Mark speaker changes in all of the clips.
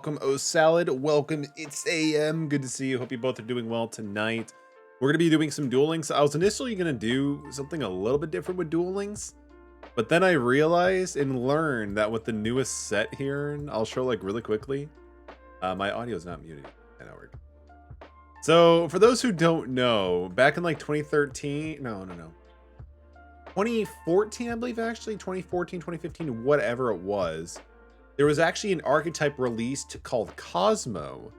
Speaker 1: Welcome, O Salad. Welcome, it's AM. Good to see you. Hope you both are doing well tonight. We're going to be doing some Duel Links. I was initially going to do something a little bit different with Duel Links, but then I realized and learned that with the newest set here, and I'll show like really quickly, my audio is not muted. I know. So for those who don't know, back in like 2013, no. 2014, I believe, actually 2014, 2015, whatever it was, there was actually an archetype released called Cosmo,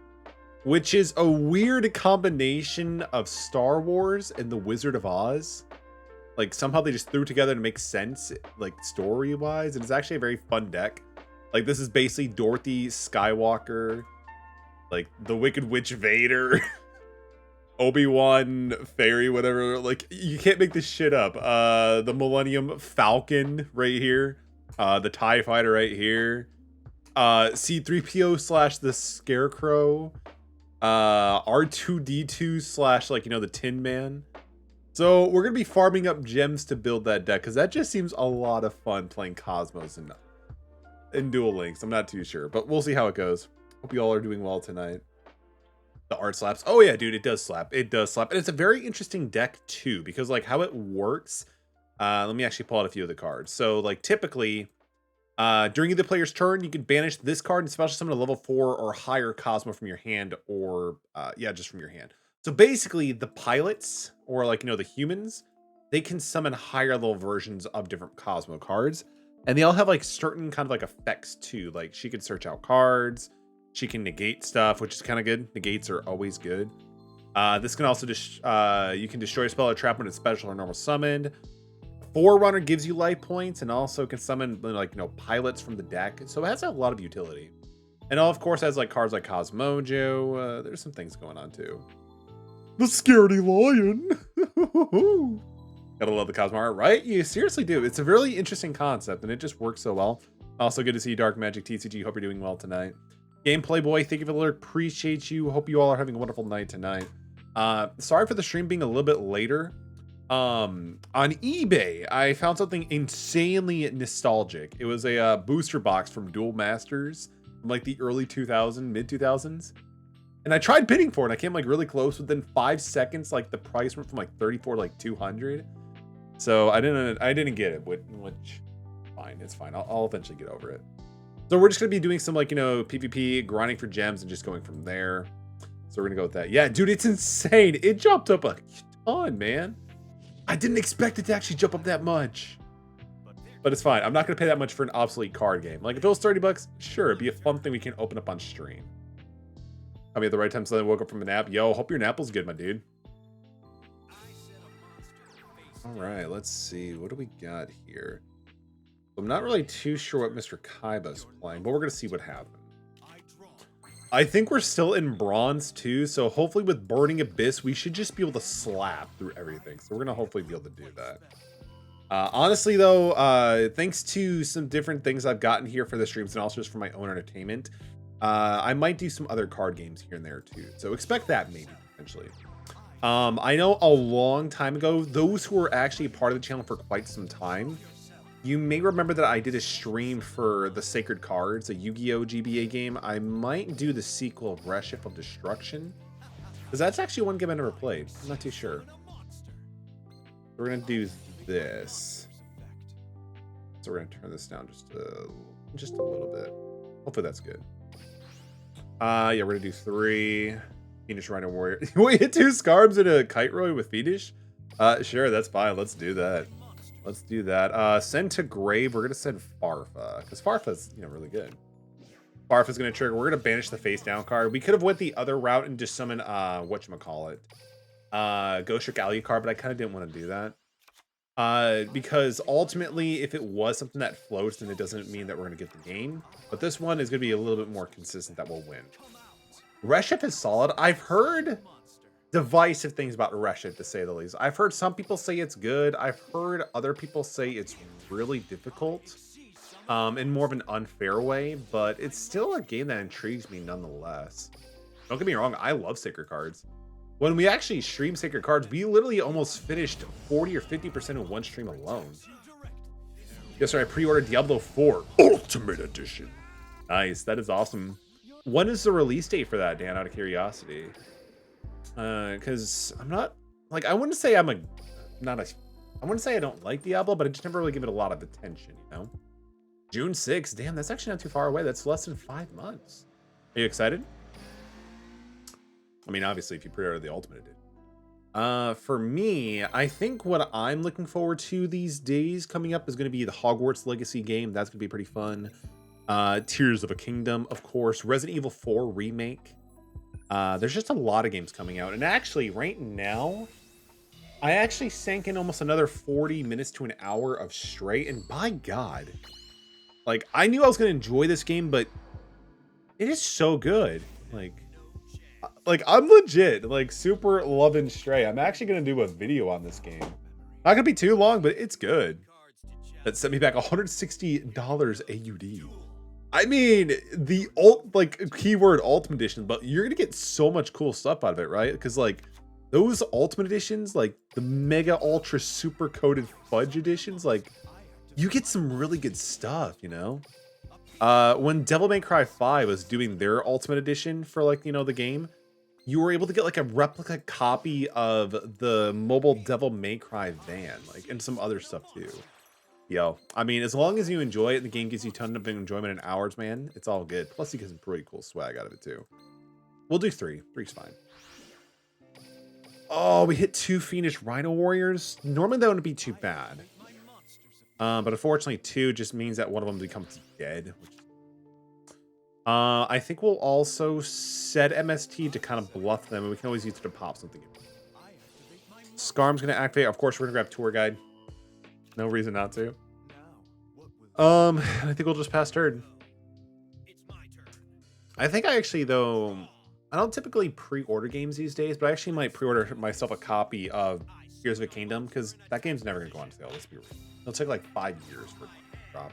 Speaker 1: which is a weird combination of Star Wars and the Wizard of Oz. Like somehow they just threw together to make sense, like story wise, and it's actually a very fun deck. Like this is basically Dorothy, Skywalker, like the Wicked Witch Vader, Obi-Wan, Fairy, whatever. Like you can't make this shit up. The Millennium Falcon right here, the TIE Fighter right here, C-3PO slash the Scarecrow, R2-D2 slash like, you know, the Tin Man. So we're gonna be farming up gems to build that deck because that just seems a lot of fun playing Cosmos in Duel Links. I'm not too sure, but we'll see how it goes. Hope you all are doing well tonight. The art slaps. Oh yeah, dude, it does slap. It does slap, and it's a very interesting deck too because like how it works. Let me actually pull out a few of the cards. So like typically, during the player's turn, you can banish this card and special summon a level 4 or higher Cosmo from your hand, or just from your hand. So basically, the pilots or like, you know, the humans, they can summon higher level versions of different Cosmo cards, and they all have like certain kind of like effects too. Like she can search out cards, she can negate stuff, which is kind of good. Negates are always good. This can also you can destroy a spell or trap when it's special or normal summoned. Forerunner gives you life points and also can summon like, you know, pilots from the deck. So it has a lot of utility. And of course has like cards like Cosmojo. There's some things going on too. The Scaredy Lion. Gotta love the Cosmo art, right? You seriously do. It's a really interesting concept and it just works so well. Also good to see you, DarkMagicTCG. Hope you're doing well tonight. Gameplay Boy, thank you for the alert. Appreciate you. Hope you all are having a wonderful night tonight. Sorry for the stream being a little bit later. On eBay, I found something insanely nostalgic. It was a booster box from Duel Masters from like the early 2000s, mid 2000s. And I tried bidding for it. I came like really close. Within 5 seconds, like the price went from like 34 to like 200. So I didn't get it, which fine. It's fine. I'll eventually get over it. So we're just going to be doing some like, you know, PvP, grinding for gems and just going from there. So we're going to go with that. Yeah, dude, it's insane. It jumped up a ton, man. I didn't expect it to actually jump up that much, but it's fine. I'm not going to pay that much for an obsolete card game. Like if it was $30, sure, it'd be a fun thing we can open up on stream. I mean, at the right time, suddenly woke up from a nap. Yo, hope your nap was good, my dude. All right, let's see. What do we got here? I'm not really too sure what Mr. Kaiba's playing, but we're going to see what happens. I think we're still in bronze too, so hopefully with Burning Abyss, we should just be able to slap through everything. So we're gonna hopefully be able to do that. Honestly though, thanks to some different things I've gotten here for the streams and also just for my own entertainment, I might do some other card games here and there too. So expect that maybe potentially. I know a long time ago, those who were actually a part of the channel for quite some time, you may remember that I did a stream for the Sacred Cards, a Yu-Gi-Oh! GBA game. I might do the sequel of Reship of Destruction, because that's actually one game I never played. I'm not too sure. We're going to do this. So we're going to turn this down just a little bit. Hopefully that's good. Yeah, we're going to do 3. Fiendish Rhino Warrior. We hit 2 Scarbs and a Kite Roy with Fiendish? Sure, that's fine. Let's do that. Let's do that. Send to Grave. We're going to send Farfa, because Farfa's, you know, really good. Farfa's going to trigger. We're going to banish the face down card. We could have went the other route and just summon, whatchamacallit, Ghost Trick Alucard, but I kind of didn't want to do that. Because ultimately, if it was something that floats, then it doesn't mean that we're going to get the game. But this one is going to be a little bit more consistent that we'll win. Reship is solid. I've heard divisive things about Reship, to say the least. I've heard some people say it's good. I've heard other people say it's really difficult, in more of an unfair way, but it's still a game that intrigues me nonetheless. Don't get me wrong, I love Sacred Cards. When we actually stream Sacred Cards, we literally almost finished 40 or 50% in one stream alone. Yes, sir, I pre-ordered Diablo 4 Ultimate Edition. Nice, that is awesome. When is the release date for that, Dan, out of curiosity? Because I'm not, like, I wouldn't say I wouldn't say I don't like Diablo, but I just never really give it a lot of attention, you know? June 6th, damn, that's actually not too far away. That's less than 5 months. Are you excited? I mean, obviously, if you pre-order the Ultimate Edition. For me, I think what I'm looking forward to these days coming up is going to be the Hogwarts Legacy game. That's going to be pretty fun. Tears of a Kingdom, of course. Resident Evil 4 Remake. There's just a lot of games coming out. And actually, right now, I actually sank in almost another 40 minutes to an hour of Stray. And by God, like, I knew I was going to enjoy this game, but it is so good. Like I'm legit, like, super loving Stray. I'm actually going to do a video on this game. Not going to be too long, but it's good. That sent me back $160 AUD. I mean, the keyword Ultimate Edition, but you're going to get so much cool stuff out of it, right? Because, like, those Ultimate Editions, like the Mega Ultra Super Coated Fudge Editions, like, you get some really good stuff, you know? When Devil May Cry 5 was doing their Ultimate Edition for, like, you know, the game, you were able to get, like, a replica copy of the mobile Devil May Cry van, like, and some other stuff too. Yo, I mean, as long as you enjoy it and the game gives you a ton of enjoyment in hours, man, it's all good. Plus, you get some pretty cool swag out of it too. We'll do 3. 3's fine. Oh, we hit 2 Fiendish Rhino Warriors. Normally, that wouldn't be too bad. But unfortunately, 2 just means that one of them becomes dead. I think we'll also set MST to kind of bluff them, and we can always use it to pop something. Scarm's going to activate. Of course, we're going to grab Tour Guide. No reason not to. I think we'll just pass turn. I think I actually, though, I don't typically pre-order games these days, but I actually might pre-order myself a copy of Tears of a Kingdom, because that game's never going to go on sale. Let's be real. It'll take like 5 years for it to drop.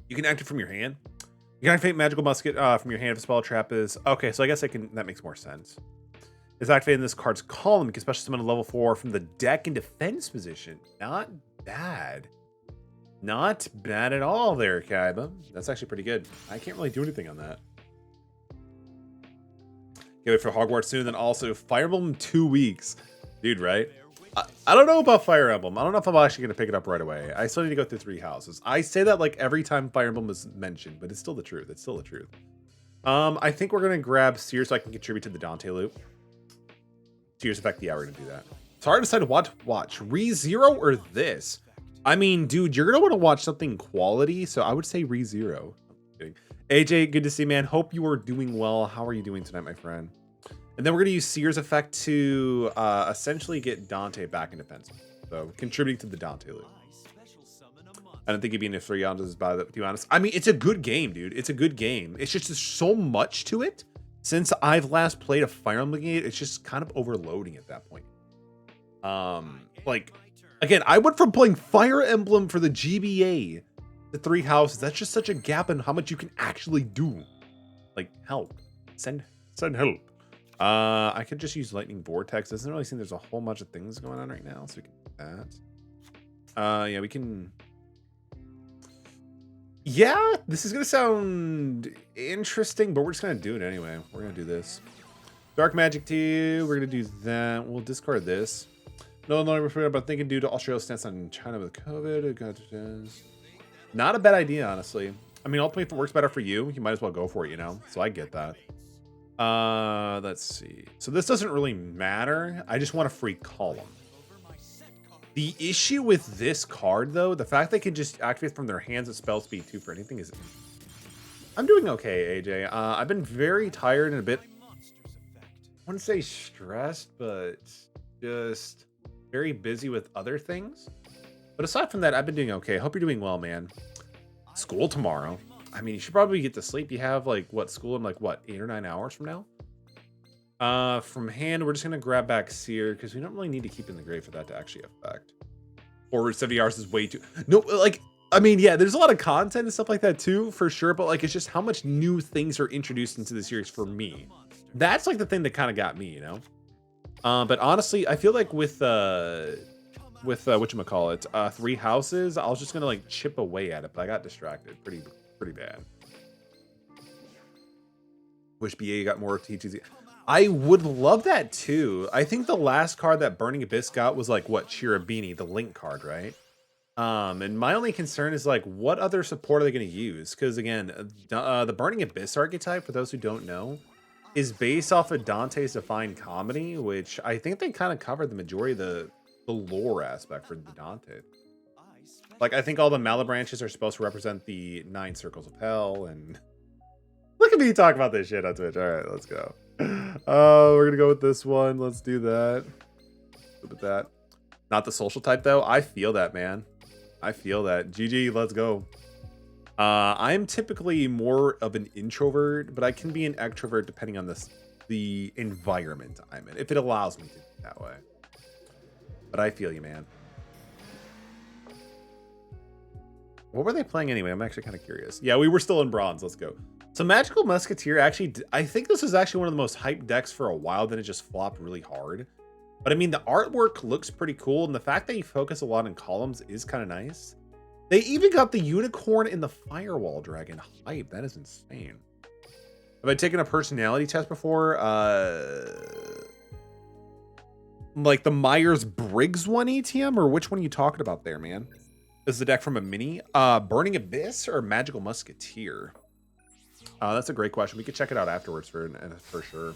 Speaker 1: You can activate from your hand. You can activate Magical Musket from your hand if a spell trap is... Okay, so I guess that makes more sense. It's activated in this card's column. You can special summon a level 4 from the deck in defense position. Not bad. Not bad at all there, Kaiba. That's actually pretty good. I can't really do anything on that. Get wait for Hogwarts soon, then also Fire Emblem in 2 weeks. Dude, right? I don't know about Fire Emblem. I don't know if I'm actually going to pick it up right away. I still need to go through 3 houses. I say that like every time Fire Emblem is mentioned, but it's still the truth. It's still the truth. I think we're going to grab Seer so I can contribute to the Dante loop. Seer's Effect, yeah, we're going to do that. It's hard to decide what to watch. ReZero or this? I mean, dude, you're going to want to watch something quality, so I would say ReZero. AJ, good to see you, man. Hope you are doing well. How are you doing tonight, my friend? And then we're going to use Seer's Effect to essentially get Dante back in defense. So, contributing to the Dante loop. I don't think it'd be enough 3 rounds, to be honest. I mean, it's a good game, dude. It's a good game. It's just there's so much to it. Since I've last played a Fire Emblem game, it's just kind of overloading at that point. Like, again, I went from playing Fire Emblem for the GBA to 3 houses. That's just such a gap in how much you can actually do. Like, help. Send help. I could just use Lightning Vortex. Doesn't really seem there's a whole bunch of things going on right now, so we can do that. Yeah, we can... Yeah, this is going to sound interesting, but we're just going to do it anyway. We're going to do this. Dark Magic 2, we're going to do that. We'll discard this. No longer forget about thinking due to Australia's stance on China with COVID. Not a bad idea, honestly. I mean, ultimately, if it works better for you, you might as well go for it, you know? So I get that. Let's see. So this doesn't really matter. I just want a free column. The issue with this card, though, the fact they can just activate from their hands at spell speed 2 for anything is... I'm doing okay, AJ. I've been very tired and a bit... I wouldn't say stressed, but just very busy with other things. But aside from that, I've been doing okay. I hope you're doing well, man. School tomorrow. I mean, you should probably get to sleep. You have, like, what, school in, like, what, 8 or 9 hours from now? From hand, we're just going to grab back Seer, because we don't really need to keep in the grave for that to actually affect. Forward 70 hours is way too... No, like, I mean, yeah, there's a lot of content and stuff like that, too, for sure, but, like, it's just how much new things are introduced into the series for me. That's, like, the thing that kind of got me, you know? But honestly, I feel like with whatchamacallit, 3 houses, I was just going to, like, chip away at it, but I got distracted pretty bad. Wish BA got more TTZ. I would love that too. I think the last card that Burning Abyss got was like what, Chirabini, the Link card, right? And my only concern is like, what other support are they going to use? Because again, the Burning Abyss archetype, for those who don't know, is based off of Dante's Divine Comedy, which I think they kind of covered the majority of the lore aspect for the Dante. Like, I think all the Malabranches are supposed to represent the 9 circles of hell, and look at me talk about this shit on Twitch. All right, let's go. We're gonna go with this one. Let's do that. Look at that. Not the social type though. I feel that, man. I feel that. GG, let's go. I'm typically more of an introvert, but I can be an extrovert depending on the environment I'm in, if it allows me to be that way. But I feel you, man. What were they playing anyway? I'm actually kind of curious. Yeah, we were still in bronze. Let's go. So Magical Musketeer, actually, I think this is actually one of the most hyped decks for a while. Then it just flopped really hard. But I mean, the artwork looks pretty cool. And the fact that you focus a lot on columns is kind of nice. They even got the unicorn in the Firewall Dragon hype. That is insane. Have I taken a personality test before? Like the Myers-Briggs one, ATM? Or which one are you talking about there, man? Is the deck from a mini? Burning Abyss or Magical Musketeer? That's a great question. We could check it out afterwards for sure.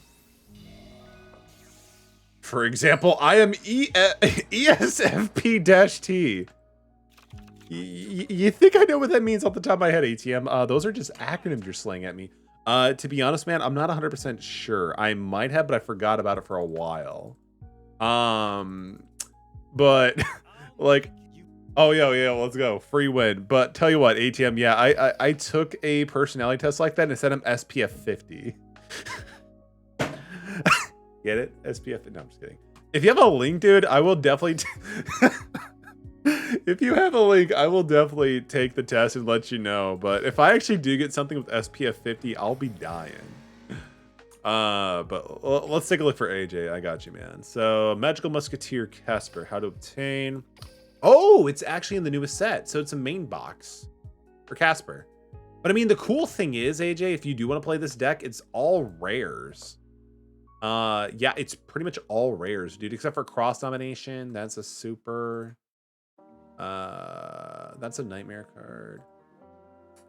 Speaker 1: For example, I am ESFP-T. You think I know what that means off the top of my head, ATM? Those are just acronyms you're slaying at me. To be honest, man, I'm not 100% sure. I might have, but I forgot about it for a while. But like, oh yeah, let's go. Free win. But tell you what, ATM, yeah, I took a personality test like that and it said I'm SPF 50. Get it? SPF. No, I'm just kidding. If you have a link, dude, I will definitely. If you have a link, I will definitely take the test and let you know. But if I actually do get something with SPF 50, I'll be dying. But let's take a look for AJ. I got you, man. So Magical Musketeer Casper, how to obtain. Oh, it's actually in the newest set. So it's a main box for Casper. But I mean, the cool thing is, AJ, if you do want to play this deck, it's all rares. Yeah, it's pretty much all rares, dude, except for cross domination. That's a super. That's a nightmare card.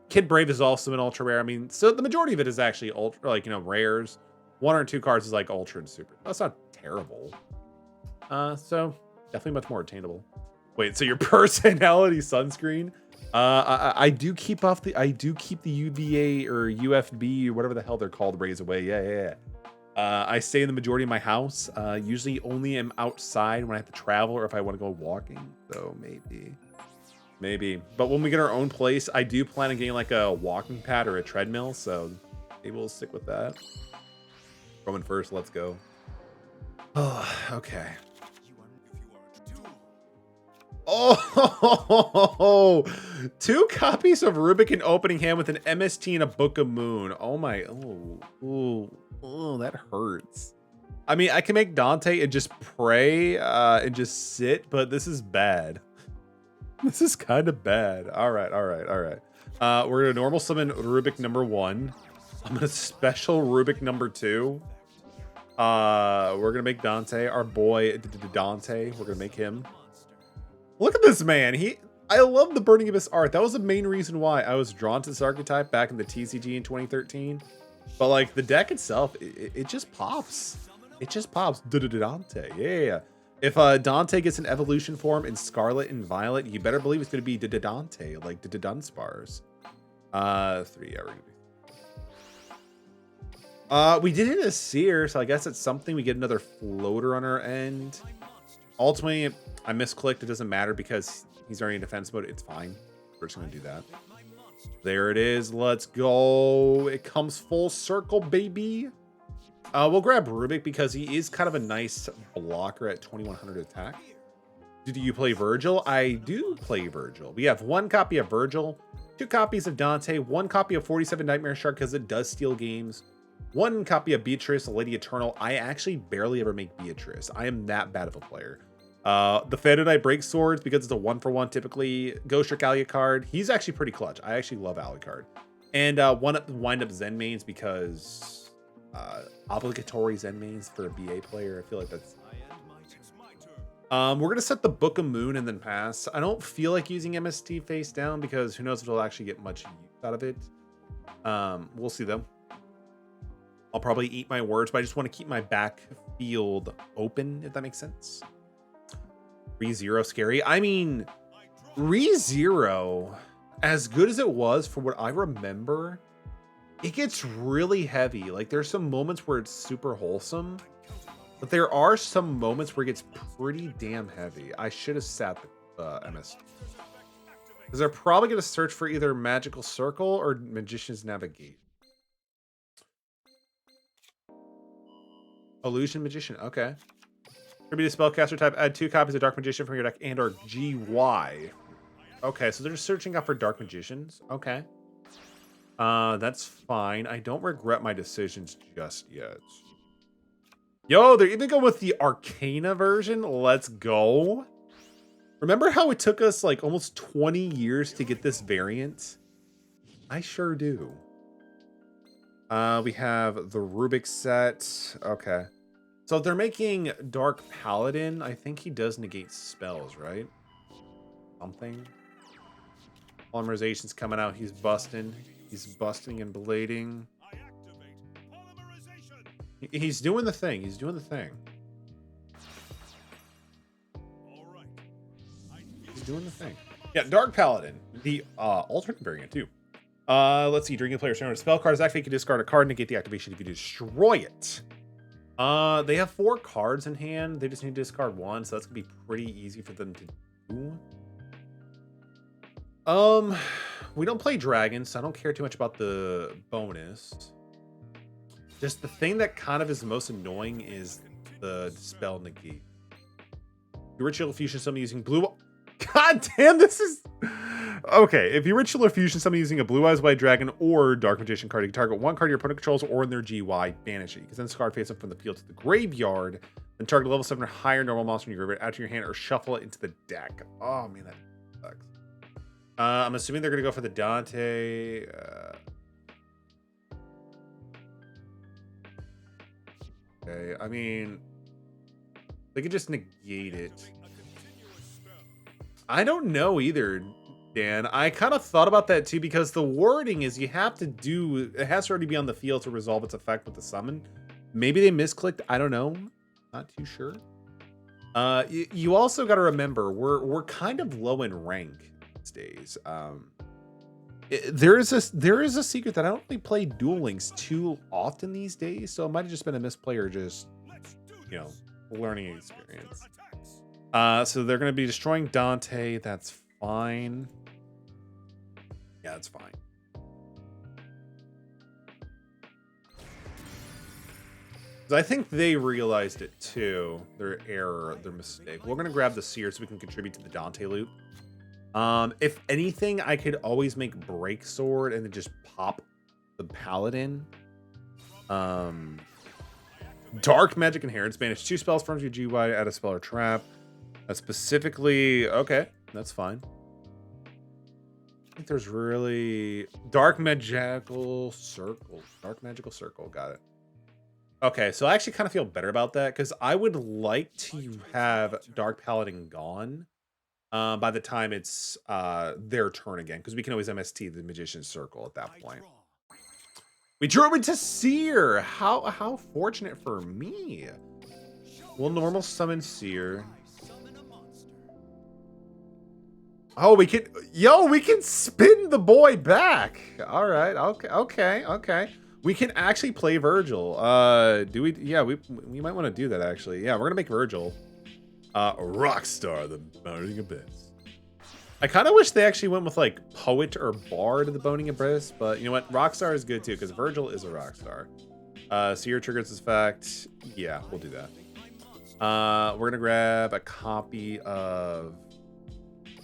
Speaker 1: Kid Brave is also an ultra rare. I mean, so the majority of it is actually ultra, like, you know, rares. 1 or 2 cards is like ultra and super. That's not terrible. So definitely much more attainable. Wait, so your personality sunscreen? I do keep the UVA or UFB or whatever the hell they're called rays away. Yeah. I stay in the majority of my house. Usually only am outside when I have to travel or if I want to go walking. So maybe. But when we get our own place, I do plan on getting like a walking pad or a treadmill. So maybe we'll stick with that. Roman first, let's go. Oh, okay. Oh, 2 copies of Rubik in opening hand with an MST and a Book of Moon. Oh my, oh, that hurts. I mean, I can make Dante and just pray and just sit, but this is bad. This is kind of bad. All right. We're gonna normal summon Rubik number 1. I'm gonna special Rubik number 2. We're gonna make Dante our boy Dante. We're gonna make him. Look at this man. I love the Burning Abyss art. That was the main reason why I was drawn to this archetype back in the TCG in 2013. But like the deck itself, it just pops. It just pops. Dante. Yeah. If Dante gets an evolution form in Scarlet and Violet, you better believe it's going to be Dante, like the Dunsparce. 3, yeah, we're gonna do. We did hit a Seer, so I guess it's something. We get another floater on our end. Ultimately, I misclicked. It doesn't matter because he's already in defense mode. It's fine. We're just going to do that. There it is. Let's go. It comes full circle, baby. We'll grab Rubik because he is kind of a nice blocker at 2100 attack. Do you play Virgil? I do play Virgil. We have 1 copy of Virgil, 2 copies of Dante, 1 copy of 47 Nightmare Shark because it does steal games, 1 copy of Beatrice, Lady Eternal. I actually barely ever make Beatrice. I am that bad of a player. The Phantom Knight Break Swords because it's a 1-for-1 typically. Ghost Trick Alucard. He's actually pretty clutch. I actually love Alucard. And one up Wind Up Zen mains because obligatory Zen mains for a BA player. I feel like that's... we're going to set the Book of Moon and then pass. I don't feel like using MST face down because who knows if it'll actually get much use out of it. We'll see though. I'll probably eat my words, but I just want to keep my backfield open, if that makes sense. ReZero scary. I mean, ReZero, as good as it was for what I remember, it gets really heavy. Like, there's some moments where it's super wholesome, but there are some moments where it gets pretty damn heavy. I should have sat the MS. Because they're probably going to search for either Magical Circle or Magician's Navigate. Illusion Magician, okay. Tribute to spellcaster type, add 2 copies of Dark Magician from your deck and or GY. Okay, so they're just searching out for Dark Magicians. Okay. That's fine. I don't regret my decisions just yet. Yo, they're even going with the Arcana version. Let's go. Remember how it took us like almost 20 years to get this variant? I sure do. We have the Rubik set. Okay. So if they're making Dark Paladin, I think he does negate spells, right? Something. Polymerization's coming out. He's busting. He's busting and blading. He's doing the thing. He's doing the thing. He's doing the thing. Yeah, Dark Paladin. The alternate variant, too. Let's see. During the player's turn, a spell card is activated. You can discard a card and negate the activation if you destroy it. They have 4 cards in hand. They just need to discard 1, so that's gonna be pretty easy for them to do. We don't play dragons, so I don't care too much about the bonus. Just the thing that kind of is most annoying is the spell negate. You ritual fusion summon using blue. God damn, this is okay. If you ritual fusion summon using a Blue Eyes White Dragon or Dark Magician card, you can target 1 card your opponent controls or in their GY, banish it. You can send this card face up from the field to the graveyard, then target level 7 or higher normal monster in your graveyard, add to your hand, or shuffle it into the deck. Oh man, that sucks. I'm assuming they're gonna go for the Dante. Okay, I mean, they could just negate it. I don't know either, Dan. I kind of thought about that too because the wording is you have to do, it has to already be on the field to resolve its effect with the summon. Maybe they misclicked. I don't know. Not too sure. You also got to remember we're kind of low in rank these days. There is a secret that I don't really play Duel Links too often these days, so it might have just been a misplayer, just learning experience. So they're going to be destroying Dante. That's fine. Yeah, that's fine. I think they realized it too. Their error, their mistake. We're going to grab the Seer so we can contribute to the Dante loop. If anything, I could always make Break Sword and then just pop the Paladin. Dark Magic Inheritance. Banish 2 spells from your GY, add a spell or trap. Specifically, okay, that's fine. I think there's really Dark Magical Circle. Dark Magical Circle, got it. Okay, so I actually kind of feel better about that because I would like to have Dark Paladin gone by the time it's their turn again, because we can always MST the Magician's Circle at that point. We drew into Seer. How fortunate for me. We'll normal summon Seer. Oh, we can spin the boy back. All right. Okay. We can actually play Virgil. Do we? Yeah, we might want to do that actually. Yeah, we're gonna make Virgil Rockstar, the Burning Abyss. I kind of wish they actually went with like Poet or Bard of the Burning Abyss, but you know what? Rockstar is good too because Virgil is a Rockstar. Seer triggers this fact. Yeah, we'll do that. We're gonna grab a copy of.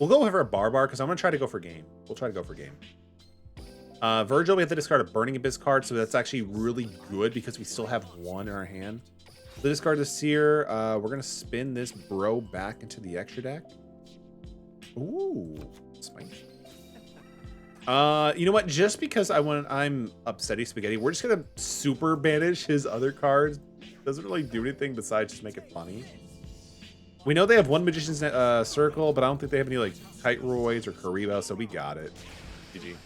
Speaker 1: We'll go over a Barbar because I'm going to try to go for game. We'll try to go for game. Virgil, we have to discard a Burning Abyss card, so that's actually really good because we still have 1 in our hand. So discard the Seer. We're going to spin this bro back into the extra deck. Ooh, spicy. You know what? Just because I'm upsetty spaghetti, we're just gonna super banish his other cards. Doesn't really do anything besides just make it funny. We know they have one Magician's Circle, but I don't think they have any like Kiteroids or Karibo, so we got it. GG.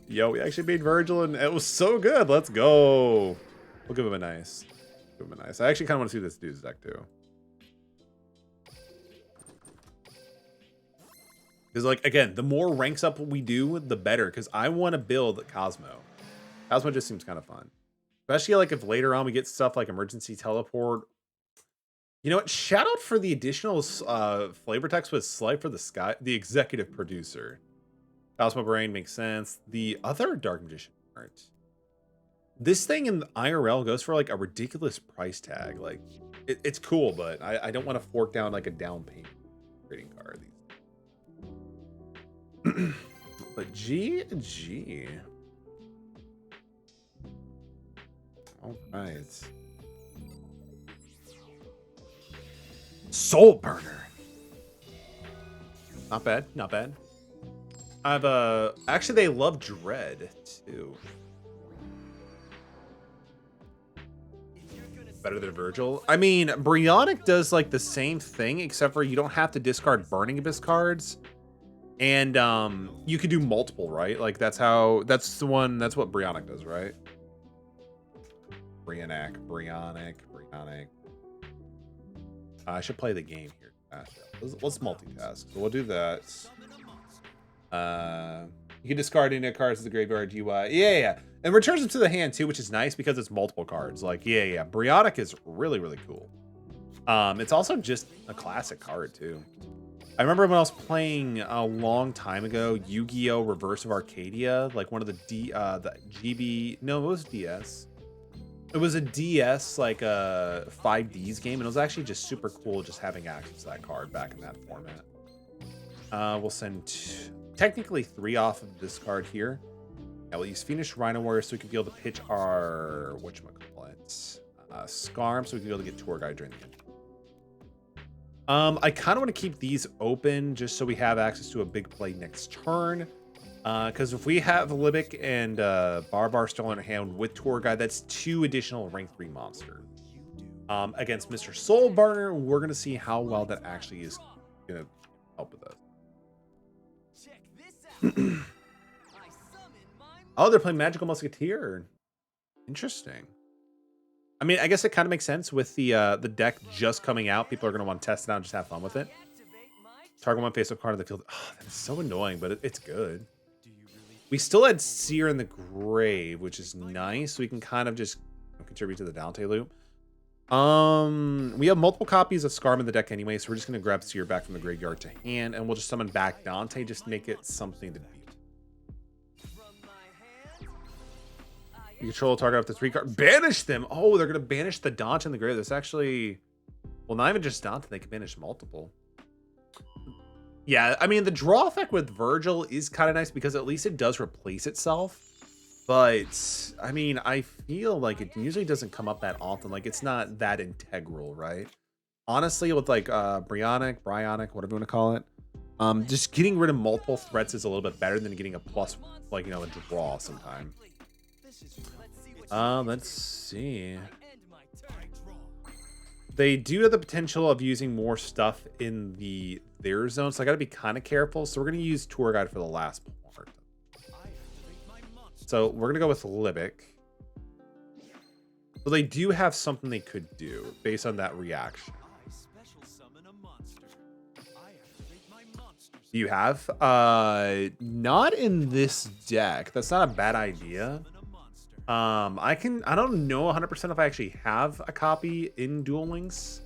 Speaker 1: Yo, we actually made Virgil, and it was so good. Let's go. We'll give him a nice. Give him a nice. I actually kind of want to see this dude's deck too. Because, like, again, the more ranks up we do, the better. Because I want to build Cosmo. Cosmo just seems kind of fun. Especially, like, if later on we get stuff like Emergency Teleport. You know what? Shout out for the additional flavor text with Slight for the Sky, the executive producer. Cosmo Brain makes sense. The other Dark Magician art. This thing in IRL goes for, like, a ridiculous price tag. Like, it's cool, but I don't want to fork down, like, a down payment trading card. But GG. All right. Soul Burner. Not bad. Not bad. I've actually they love Dread too. Better than Virgil. I mean, Brionic does like the same thing, except for you don't have to discard Burning Abyss cards. And you could do multiple, right? Like that's what Brionic does, right? Brionic. I should play the game here. Let's multitask. So we'll do that. You can discard any cards to the graveyard. Yeah. And returns them to the hand too, which is nice because it's multiple cards. Like, yeah. Brionic is really, really cool. It's also just a classic card too. I remember when I was playing a long time ago, Yu-Gi-Oh! Reverse of Arcadia, like one of the GB, no, it was DS. It was a DS, like a 5Ds game, and it was actually just super cool just having access to that card back in that format. We'll send technically 3 off of this card here. Yeah, we'll use Fiendish Rhino Warrior so we can be able to pitch our, whatchamacallit, Scarm so we can be able to get Tour Guide during the game. I kind of want to keep these open just so we have access to a big play next turn. Because if we have Libic and Barbar still in our hand with Tour Guide, that's 2 additional rank 3 monsters. Against Mr. Soul Burner, we're going to see how well that actually is going to help with us. Oh, they're playing Magical Musketeer. Interesting. I mean, I guess it kind of makes sense with the deck just coming out. People are going to want to test it out and just have fun with it. Target one face-up card of the field. Oh, that is so annoying, but it's good. We still had Seer in the Grave, which is nice. We can kind of just contribute to the Dante loop. We have multiple copies of Scarm in the deck anyway, so we're just going to grab Seer back from the graveyard to hand, and we'll just summon back Dante, just to make it something to beat. You control a target up to 3 cards. Banish them! Oh, they're going to banish the Dante in the grave. That's actually... Well, not even just Dante. They can banish multiple. Yeah, I mean, the draw effect with Virgil is kind of nice because at least it does replace itself. But, I mean, I feel like it usually doesn't come up that often. Like, it's not that integral, right? Honestly, with, like, Brionic, whatever you want to call it, just getting rid of multiple threats is a little bit better than getting a plus, like, you know, a draw sometime. Let's see. They do have the potential of using more stuff in their zone, so I gotta be kind of careful. So we're gonna use Tour Guide for the last part. So we're gonna go with Libic. So they do have something they could do based on that reaction. Do you have? Not in this deck. That's not a bad idea. I don't know 100% if I actually have a copy in Duel Links,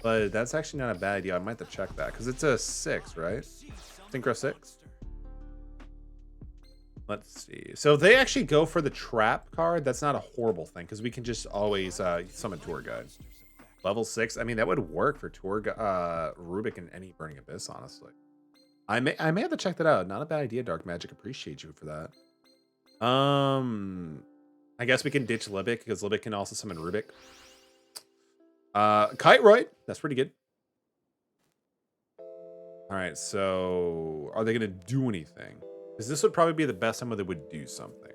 Speaker 1: but that's actually not a bad idea. I might have to check that because it's a 6, right? Synchro 6. Let's see. So they actually go for the trap card. That's not a horrible thing because we can just always summon Tour Guide. Level 6. I mean, that would work for Rubik and any Burning Abyss, honestly. I may have to check that out. Not a bad idea, Dark Magic. Appreciate you for that. I guess we can ditch Libic because Libic can also summon Rubik. Kiteroid, that's pretty good. All right, so are they going to do anything? Because this would probably be the best time where they would do something.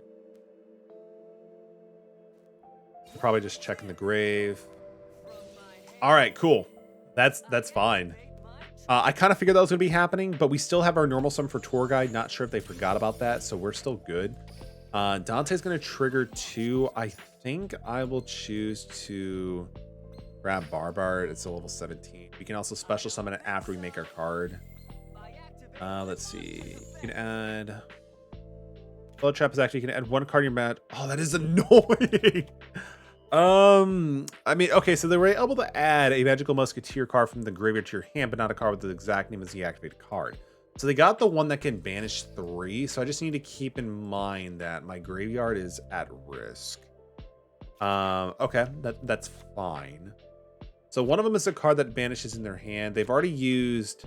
Speaker 1: Probably just checking the grave. All right, cool. That's fine. I kind of figured that was going to be happening, but we still have our normal summon for Tour Guide. Not sure if they forgot about that, so we're still good. Dante's going to trigger 2. I think I will choose to grab Barbard. It's a level 17. We can also special summon it after we make our card. Let's see. You can add... Blood Trap is actually, you can add 1 card in your mat. Oh, that is annoying. I mean, okay, so they were able to add a Magical Musketeer card from the graveyard to your hand, but not a card with the exact name as the activated card. So they got the one that can banish 3. So I just need to keep in mind that my graveyard is at risk. Okay, that's fine. So one of them is a card that banishes in their hand. They've already used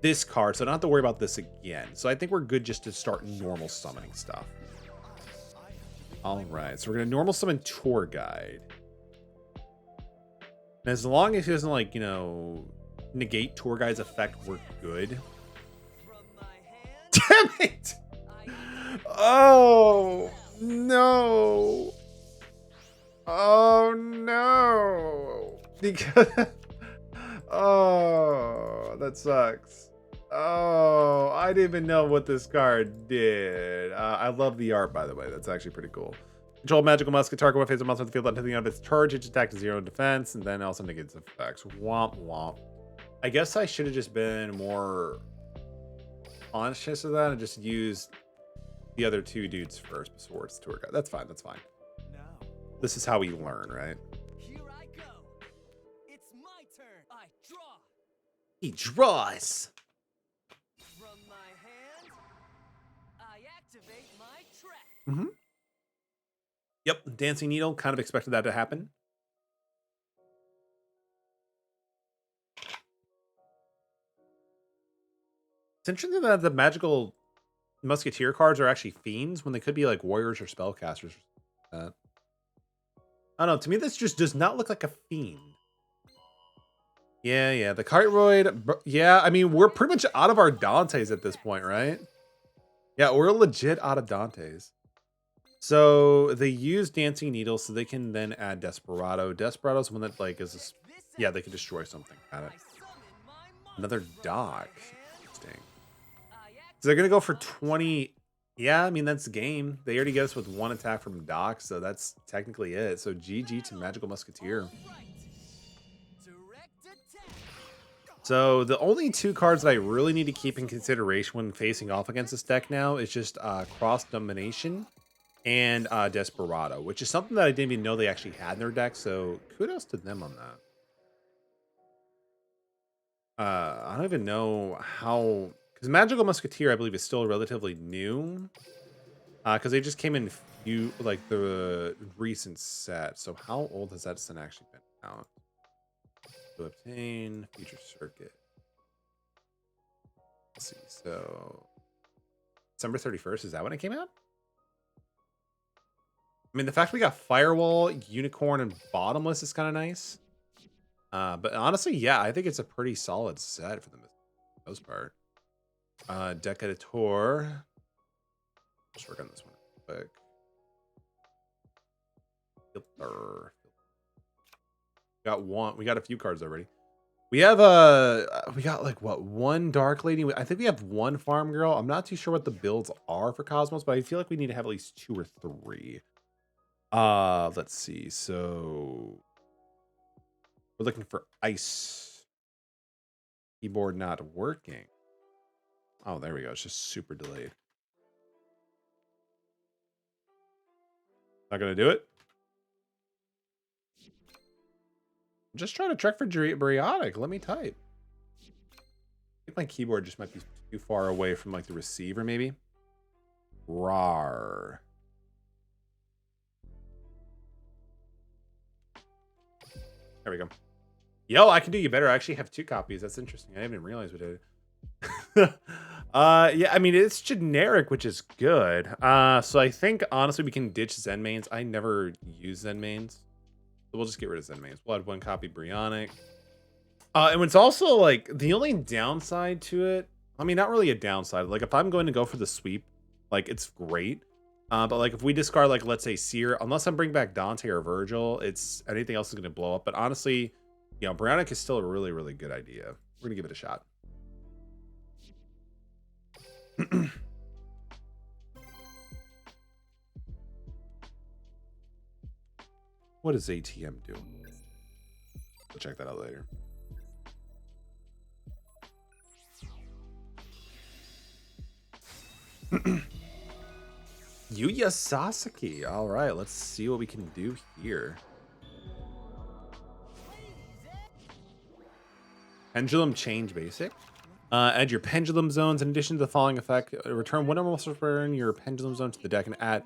Speaker 1: this card, so I don't have to worry about this again. So I think we're good just to start normal summoning stuff. All right, so we're gonna normal summon Tour Guide. And as long as he doesn't, like, you know, negate Tour Guide's effect, we're good. Damn it! Oh no! Oh no! Because oh, that sucks. Oh, I didn't even know what this card did. I love the art, by the way. That's actually pretty cool. Control Magical Musket. Target one phase of monster on the field until the end of its charge. Each attack to 0 in defense, and then also negates effects. Womp womp. I guess I should have just been more conscious of that and just used the other 2 dudes first before it's Tour Guide. That's fine. That's fine. This is how we learn, right?
Speaker 2: Here I go. It's my turn. I draw.
Speaker 1: He draws.
Speaker 2: From my hand, I activate my track.
Speaker 1: Mm-hmm. Yep, Dancing Needle. Kind of expected that to happen. It's interesting that the Magical Musketeer cards are actually fiends when they could be like warriors or spellcasters. I don't know. To me, this just does not look like a fiend. Yeah. The Cartroid. Yeah, I mean, we're pretty much out of our Dantes at this point, right? Yeah, we're legit out of Dantes. So they use Dancing Needle so they can then add Desperado. Desperado's one that, like, is... Yeah, they can destroy something. Got it. Another dock. Interesting. So they're going to go for 20... Yeah, I mean, that's the game. They already get us with 1 attack from dock, so that's technically it. So GG to Magical Musketeer. So the only 2 cards that I really need to keep in consideration when facing off against this deck now is just Cross Domination and Desperado, which is something that I didn't even know they actually had in their deck. So kudos to them on that. I don't even know how, because Magical Musketeer, I believe, is still relatively new. Because they just came in like the recent set. So how old has that set actually been out? To obtain feature circuit. Let's see. So December 31st, is that when it came out? I mean, the fact we got Firewall, Unicorn, and Bottomless is kind of nice. But honestly, yeah, I think it's a pretty solid set for the most part. Deck Editor. Let's work on this one real quick. Filter. We got a few cards already. We have we got like what, 1 Dark Lady. I think we have 1 Farm Girl. I'm not too sure what the builds are for Cosmos, but I feel like we need to have at least 2 or 3. Let's see. So we're looking for Ice. Keyboard not working. Oh, there we go. It's just super delayed. Not gonna do it. I'm just trying to check for Briotic. Let me type. I think my keyboard just might be too far away from like the receiver, maybe. Rar. There we go. Yo, I can do you better. I actually have 2 copies. That's interesting. I didn't even realize we did. Yeah, I mean, it's generic, which is good. So I think honestly we can ditch Zen mains. I never use Zen mains. So we'll just get rid of Zen mains. We'll add 1 copy Brionic. And it's also like the only downside to it. I mean, not really a downside. Like if I'm going to go for the sweep, like it's great. But like if we discard like let's say Seer, unless I'm bringing back Dante or Virgil, it's anything else is going to blow up. But honestly, you know, Bionic is still a really, really good idea. We're gonna give it a shot. What does ATM do? We'll check that out later. Yuya Sasaki. All right, let's see what we can do here. Pendulum change basic. Add your pendulum zones in addition to the following effect. Return one monster in your pendulum zone to the deck and add.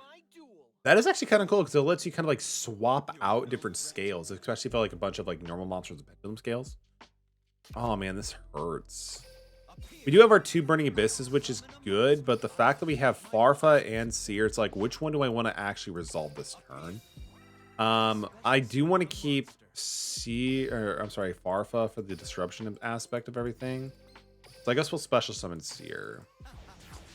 Speaker 1: That is actually kind of cool because it lets you kind of like swap out different scales, especially for like a bunch of like normal monsters with pendulum scales. Oh man, this hurts. We do have our 2 Burning Abysses, which is good, but the fact that we have Farfa and Seer, it's like, which one do I want to actually resolve this turn? I do want to keep Farfa for the disruption aspect of everything. So I guess we'll special summon Seer.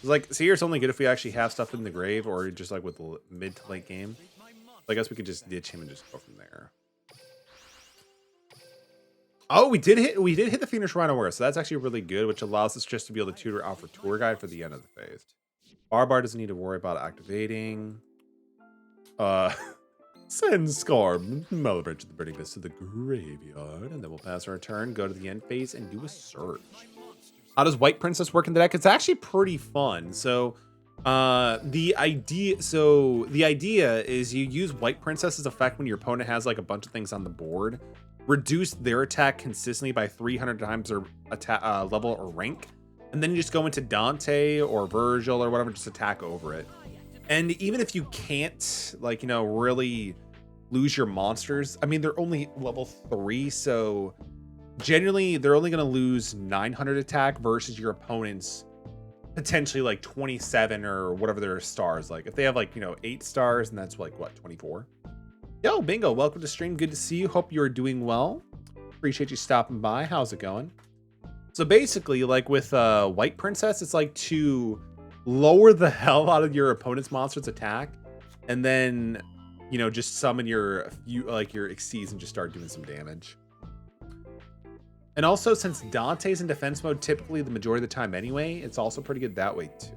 Speaker 1: Like, Seer's only good if we actually have stuff in the grave or just like with the mid to late game. So I guess we could just ditch him and just go from there. Oh, we did hit the Phoenix Rhino, so that's actually really good, which allows us just to be able to tutor out for Tour Guide for the end of the phase. Barbar doesn't need to worry about activating. Send Scarb, Melibridge to the Burning Abyss to the graveyard, and then we'll pass our turn, go to the end phase, and do a search. How does White Princess work in the deck? It's actually pretty fun. So the idea is you use White Princess's effect when your opponent has like a bunch of things on the board. Reduce their attack consistently by 300 times their attack level or rank, and then you just go into Dante or Virgil or whatever, just attack over it. And even if you can't, like, you know, really lose your monsters, I mean, they're only level 3, so generally they're only going to lose 900 attack versus your opponent's potentially like 27 or whatever their stars. Like if they have like, you know, 8 stars, and that's like what, 24. Yo, Bingo, welcome to stream. Good to see you. Hope you're doing well. Appreciate you stopping by. How's it going? So basically, like with White Princess, it's like to lower the hell out of your opponent's monster's attack, and then, you know, just summon your Xyz and just start doing some damage. And also, since Dante's in defense mode typically the majority of the time anyway, it's also pretty good that way too.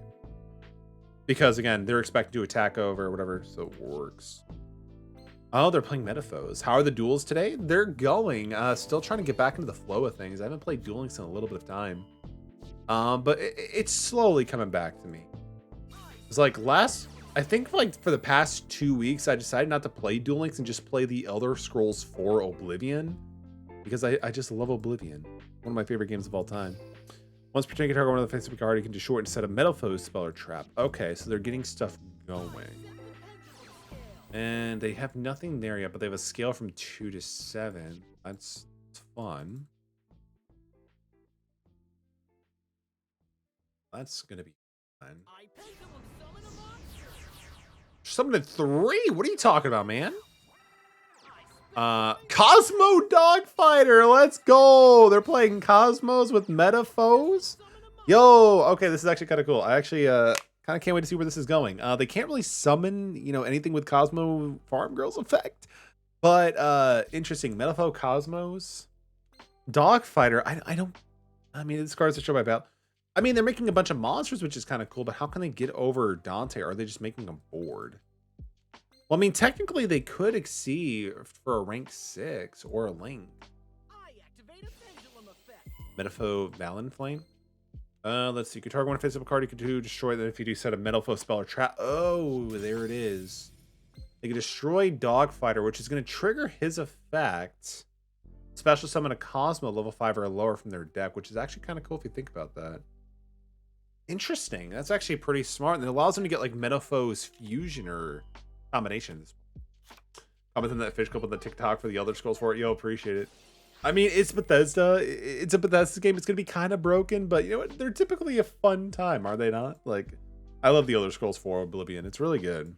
Speaker 1: Because again, they're expected to attack over or whatever, so it works. Oh, they're playing Metaphos. How are the duels today? They're going. Still trying to get back into the flow of things. I haven't played Duel Links in a little bit of time. But it's slowly coming back to me. It's like I think like for the past 2 weeks, I decided not to play Duel Links and just play the Elder Scrolls 4 Oblivion. Because I just love Oblivion. One of my favorite games of all time. Once per turn, you can target one of the face-up card, you can do short instead of Metaphos spell or trap. Okay, so they're getting stuff going. And they have nothing there yet, but they have a scale from 2 to 7. That's fun. That's going to be fun. Summoned 3? What are you talking about, man? Cosmo Dogfighter. Let's go. They're playing Cosmos with Metaphos. Yo, okay, this is actually kind of cool. I actually kind of can't wait to see where this is going. They can't really summon, you know, anything with Cosmo Farm Girls effect, but interesting. Metapho Cosmos Dogfighter. I mean, this card's a show by belt. I mean, they're making a bunch of monsters, which is kind of cool, but how can they get over Dante? Or are they just making them bored? Well, I mean, technically they could exceed for a rank 6 or a Link. Metapho Valenflame. Let's see. You can target one face-up card. You can destroy that if you do set a Metalfo spell or trap. Oh, there it is. You can destroy Dogfighter, which is going to trigger his effect. Special summon a Cosmo level 5 or lower from their deck, which is actually kind of cool if you think about that. Interesting. That's actually pretty smart. And it allows them to get like Metaphos fusion or combinations. Commenting that fish couple on the TikTok for the Elder Scrolls 4. Yo, appreciate it. I mean, it's Bethesda. It's a Bethesda game. It's going to be kind of broken, but you know what? They're typically a fun time, are they not? Like, I love the Elder Scrolls 4 Oblivion. It's really good.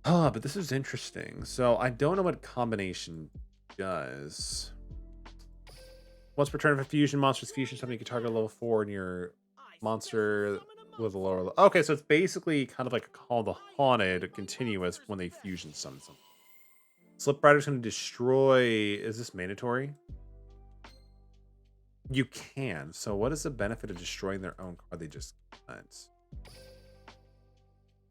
Speaker 1: But this is interesting. So I don't know what combination does. Once per turn of a fusion, monster's fusion, something you can target a level 4 and your monster with a lower level. Okay, so it's basically kind of like a Call of the Haunted continuous when they fusion summon something. Slip Rider's going to destroy. Is this mandatory? You can. So what is the benefit of destroying their own card they just spent?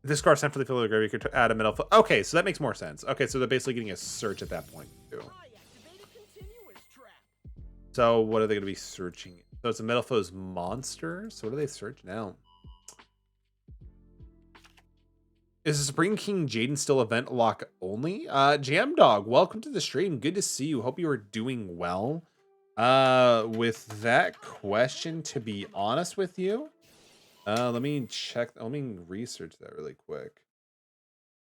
Speaker 1: This card sent for the field of the grave, you could add a metal. Okay, so that makes more sense. Okay, so they're basically getting a search at that point too. So what are they going to be searching? So it's a Metal Foe's monster. So what do they search now? Is the Supreme King Jaden still event lock only? Jam Dog, welcome to the stream. Good to see you. Hope you are doing well. With that question, to be honest with you, let me check. Let me research that really quick.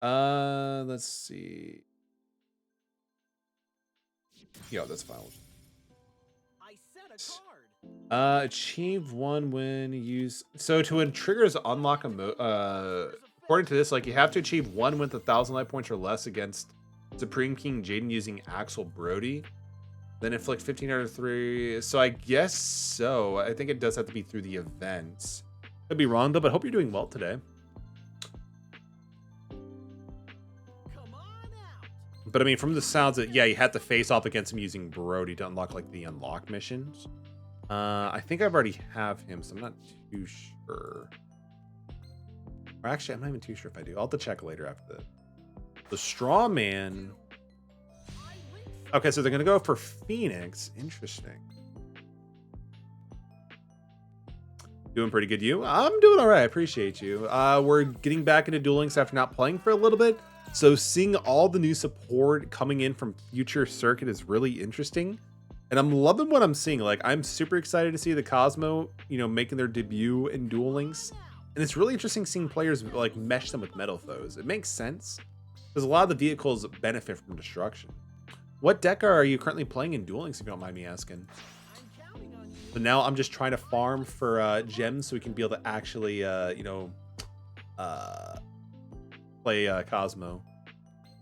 Speaker 1: Let's see. Yeah, that's fine. Achieve one when use. So to triggers unlock a according to this, like you have to achieve one with 1,000 life points or less against Supreme King Jaden using Axel Brody. Then inflict 15 out of 3. So I guess so. I think it does have to be through the events. Could be wrong though, but hope you're doing well today. But I mean, from the sounds that, yeah, you have to face off against him using Brody to unlock like the unlock missions. I think I've already have him, so I'm not too sure. Or actually, I'm not even too sure if I do. I'll have to check later after that. The Straw Man. Okay, so they're going to go for Phoenix. Interesting. Doing pretty good, you? I'm doing all right. I appreciate you. We're getting back into Duel Links after not playing for a little bit. So seeing all the new support coming in from Future Circuit is really interesting. And I'm loving what I'm seeing. Like, I'm super excited to see the Cosmo, you know, making their debut in Duel Links. And it's really interesting seeing players, like, mesh them with Metal Foes. It makes sense. Because a lot of the vehicles benefit from destruction. What deck are you currently playing in Duel Links, if you don't mind me asking? So now I'm just trying to farm for gems so we can be able to actually, you know, play Cosmo.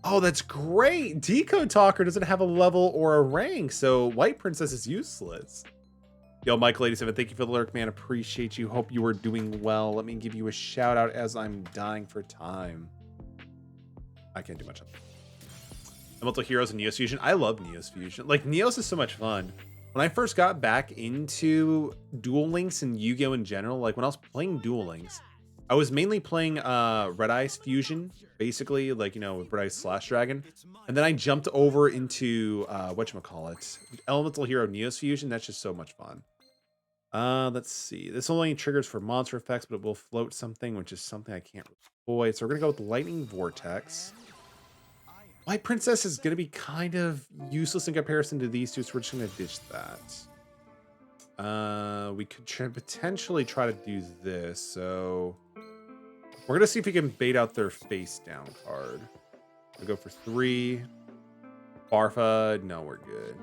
Speaker 1: Oh, that's great. Decode Talker doesn't have a level or a rank, so White Princess is useless. Yo, Mike87, thank you for the lurk, man. Appreciate you. Hope you are doing well. Let me give you a shout out as I'm dying for time. I can't do much of it. Elemental Heroes and Neos Fusion. I love Neos Fusion. Like, Neos is so much fun. When I first got back into Duel Links and Yu-Gi-Oh! In general, like when I was playing Duel Links, I was mainly playing Red Eyes Fusion, basically, like, you know, with Red Eyes Slash Dragon. And then I jumped over into, whatchamacallit, Elemental Hero Neos Fusion. That's just so much fun. Let's see. This only triggers for monster effects, but it will float something, which is something I can't avoid. So we're going to go with Lightning Vortex. White Princess is going to be kind of useless in comparison to these two, so we're just going to ditch that. We could potentially try to do this, so we're going to see if we can bait out their face down card. We'll go for 3. Barfa, no, we're good.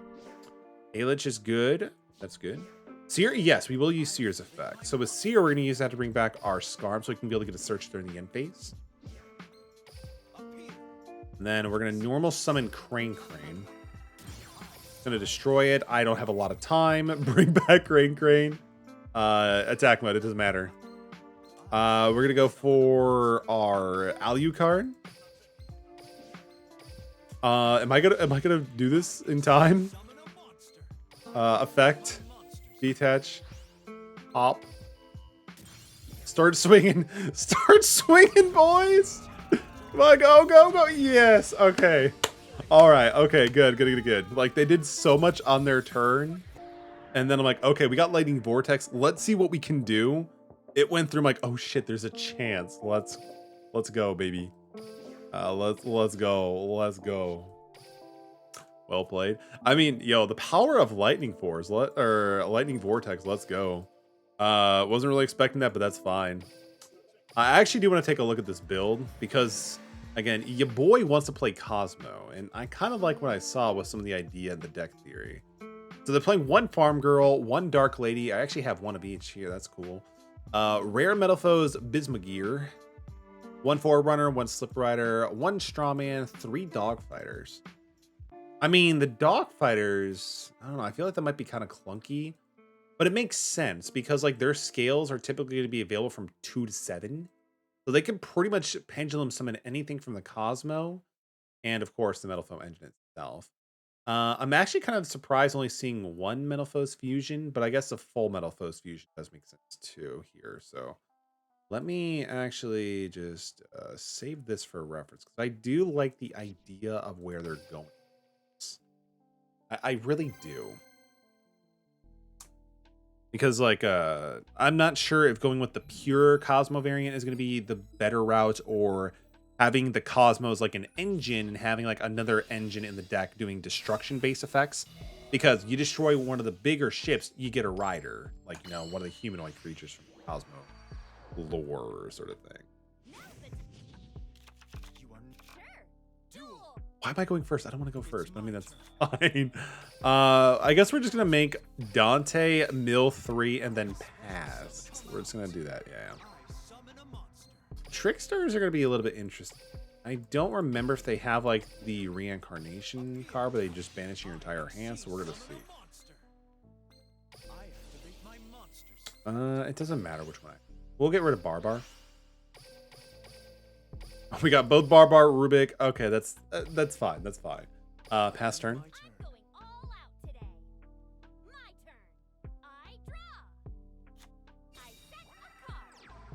Speaker 1: Alich is good. That's good. Seer, yes, we will use Seer's effect. So with Seer, we're going to use that to bring back our Scarm so we can be able to get a search during the end phase. And then we're going to normal summon Crane. Going to destroy it. I don't have a lot of time. Bring back Crane. Attack mode, it doesn't matter. We're going to go for our Alucard. Am I gonna do this in time? Effect. Detach. Hop. Start swinging. Start swinging, boys. Come on, go. Yes. Okay. All right. Okay. Good. Like, they did so much on their turn. And then I'm like, okay, we got Lightning Vortex. Let's see what we can do. It went through. I'm like, oh shit, there's a chance. Let's go, baby. Let's go. Well played. I mean, yo, the power of Lightning Force, Lightning Vortex. Let's go. Wasn't really expecting that, but that's fine. I actually do want to take a look at this build because, again, your boy wants to play Cosmo, and I kind of like what I saw with some of the idea in the deck theory. So they're playing 1 Farm Girl, 1 Dark Lady. I actually have 1 of each here. That's cool. Rare Metal Foes, Bismugear. 1 Forerunner, 1 Slip Rider, 1 Strawman, 3 Dogfighters. I mean, the dog fighters, I don't know, I feel like that might be kind of clunky, but it makes sense because like their scales are typically going to be available from 2 to 7. So they can pretty much pendulum summon anything from the Cosmo and of course the Metal Foam engine itself. I'm actually kind of surprised only seeing one Metal Foes fusion, but I guess a full Metal Foes fusion does make sense too here. So let me actually just save this for reference because I do like the idea of where they're going. I really do. Because like I'm not sure if going with the pure Cosmo variant is going to be the better route or having the Cosmos like an engine and having like another engine in the deck doing destruction based effects. Because you destroy one of the bigger ships, you get a rider, like you know, one of the humanoid creatures from Cosmo lore sort of thing. Why am I going first? I don't want to go first, but I mean that's fine. I guess we're just gonna make Dante mill 3 and then pass. So we're just gonna do that. Yeah. Tricksters are gonna be a little bit interesting. I don't remember if they have like the reincarnation card, but they just banish your entire hand. So we're gonna see. It doesn't matter which one. We'll get rid of Barbar. We got both Barbar, Rubik. Okay, that's fine. That's fine. Pass turn.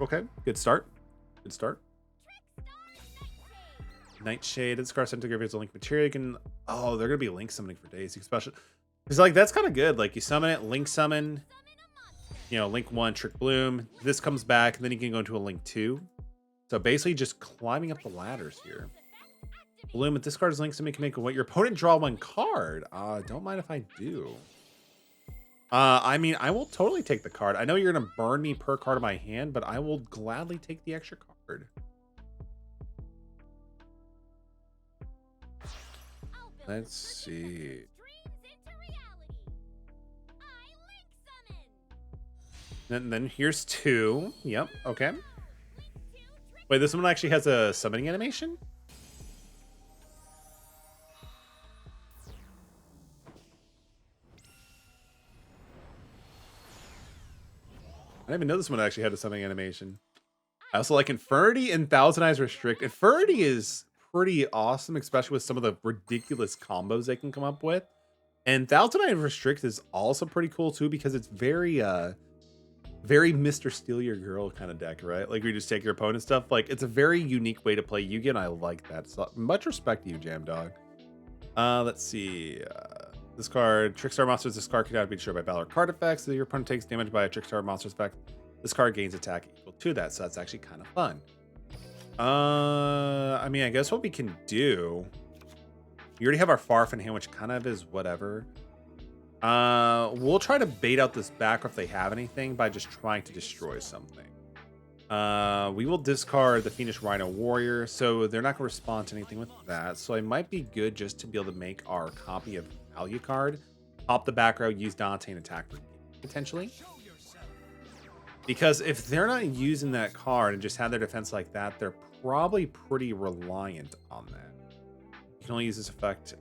Speaker 1: Okay, good start. Good start. Nightshade. This card sent to graveyard's a link material. You can. Oh, they're gonna be link summoning for days. You can special. Because like that's kind of good. Like you summon it, link summon. You know, link 1, Trick Bloom. This comes back, and then you can go into a link 2. So basically just climbing up the ladders here. Bloom, if this card is linked to make what your opponent draw 1 card. Don't mind if I do. I mean, I will totally take the card. I know you're going to burn me per card in my hand, but I will gladly take the extra card. Let's see. And then here's 2. Yep, okay. Wait, this one actually has a summoning animation? I didn't even know this one actually had a summoning animation. I also like Infernity and Thousand Eyes Restrict. Infernity is pretty awesome, especially with some of the ridiculous combos they can come up with. And Thousand Eyes Restrict is also pretty cool too because it's very very Mr. Steal Your Girl kind of deck, right? Like you just take your opponent's stuff. Like it's a very unique way to play Yu-Gi-Oh! And I like that. So much respect to you, Jam Dog. Let's see. This card, Trickstar Monsters. This card cannot be destroyed by battle or card effects. So your opponent takes damage by a Trickstar Monsters effect. This card gains attack equal to that. So that's actually kind of fun. I mean, I guess what we can do. We already have our Farf in hand, which kind of is whatever. We'll try to bait out this back if they have anything by just trying to destroy something. We will discard the Fiendish Rhino Warrior, so they're not going to respond to anything with that. So it might be good just to be able to make our copy of value card, pop the back row, use Dante and attack potentially. Because if they're not using that card and just have their defense like that, they're probably pretty reliant on that. You can only use this effect.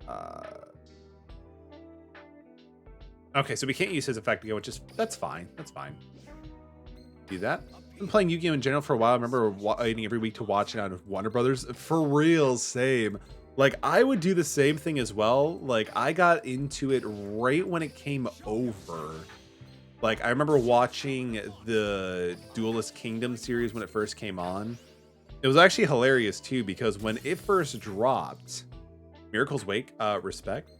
Speaker 1: Okay, so we can't use his effect again, which is that's fine. That's fine. Do that. I've been playing Yu-Gi-Oh! In general for a while. I remember waiting every week to watch it on Warner Brothers. For real, same. Like, I would do the same thing as well. Like, I got into it right when it came over. Like, I remember watching the Duelist Kingdom series when it first came on. It was actually hilarious, too, because when it first dropped, Miracle's Wake, respect.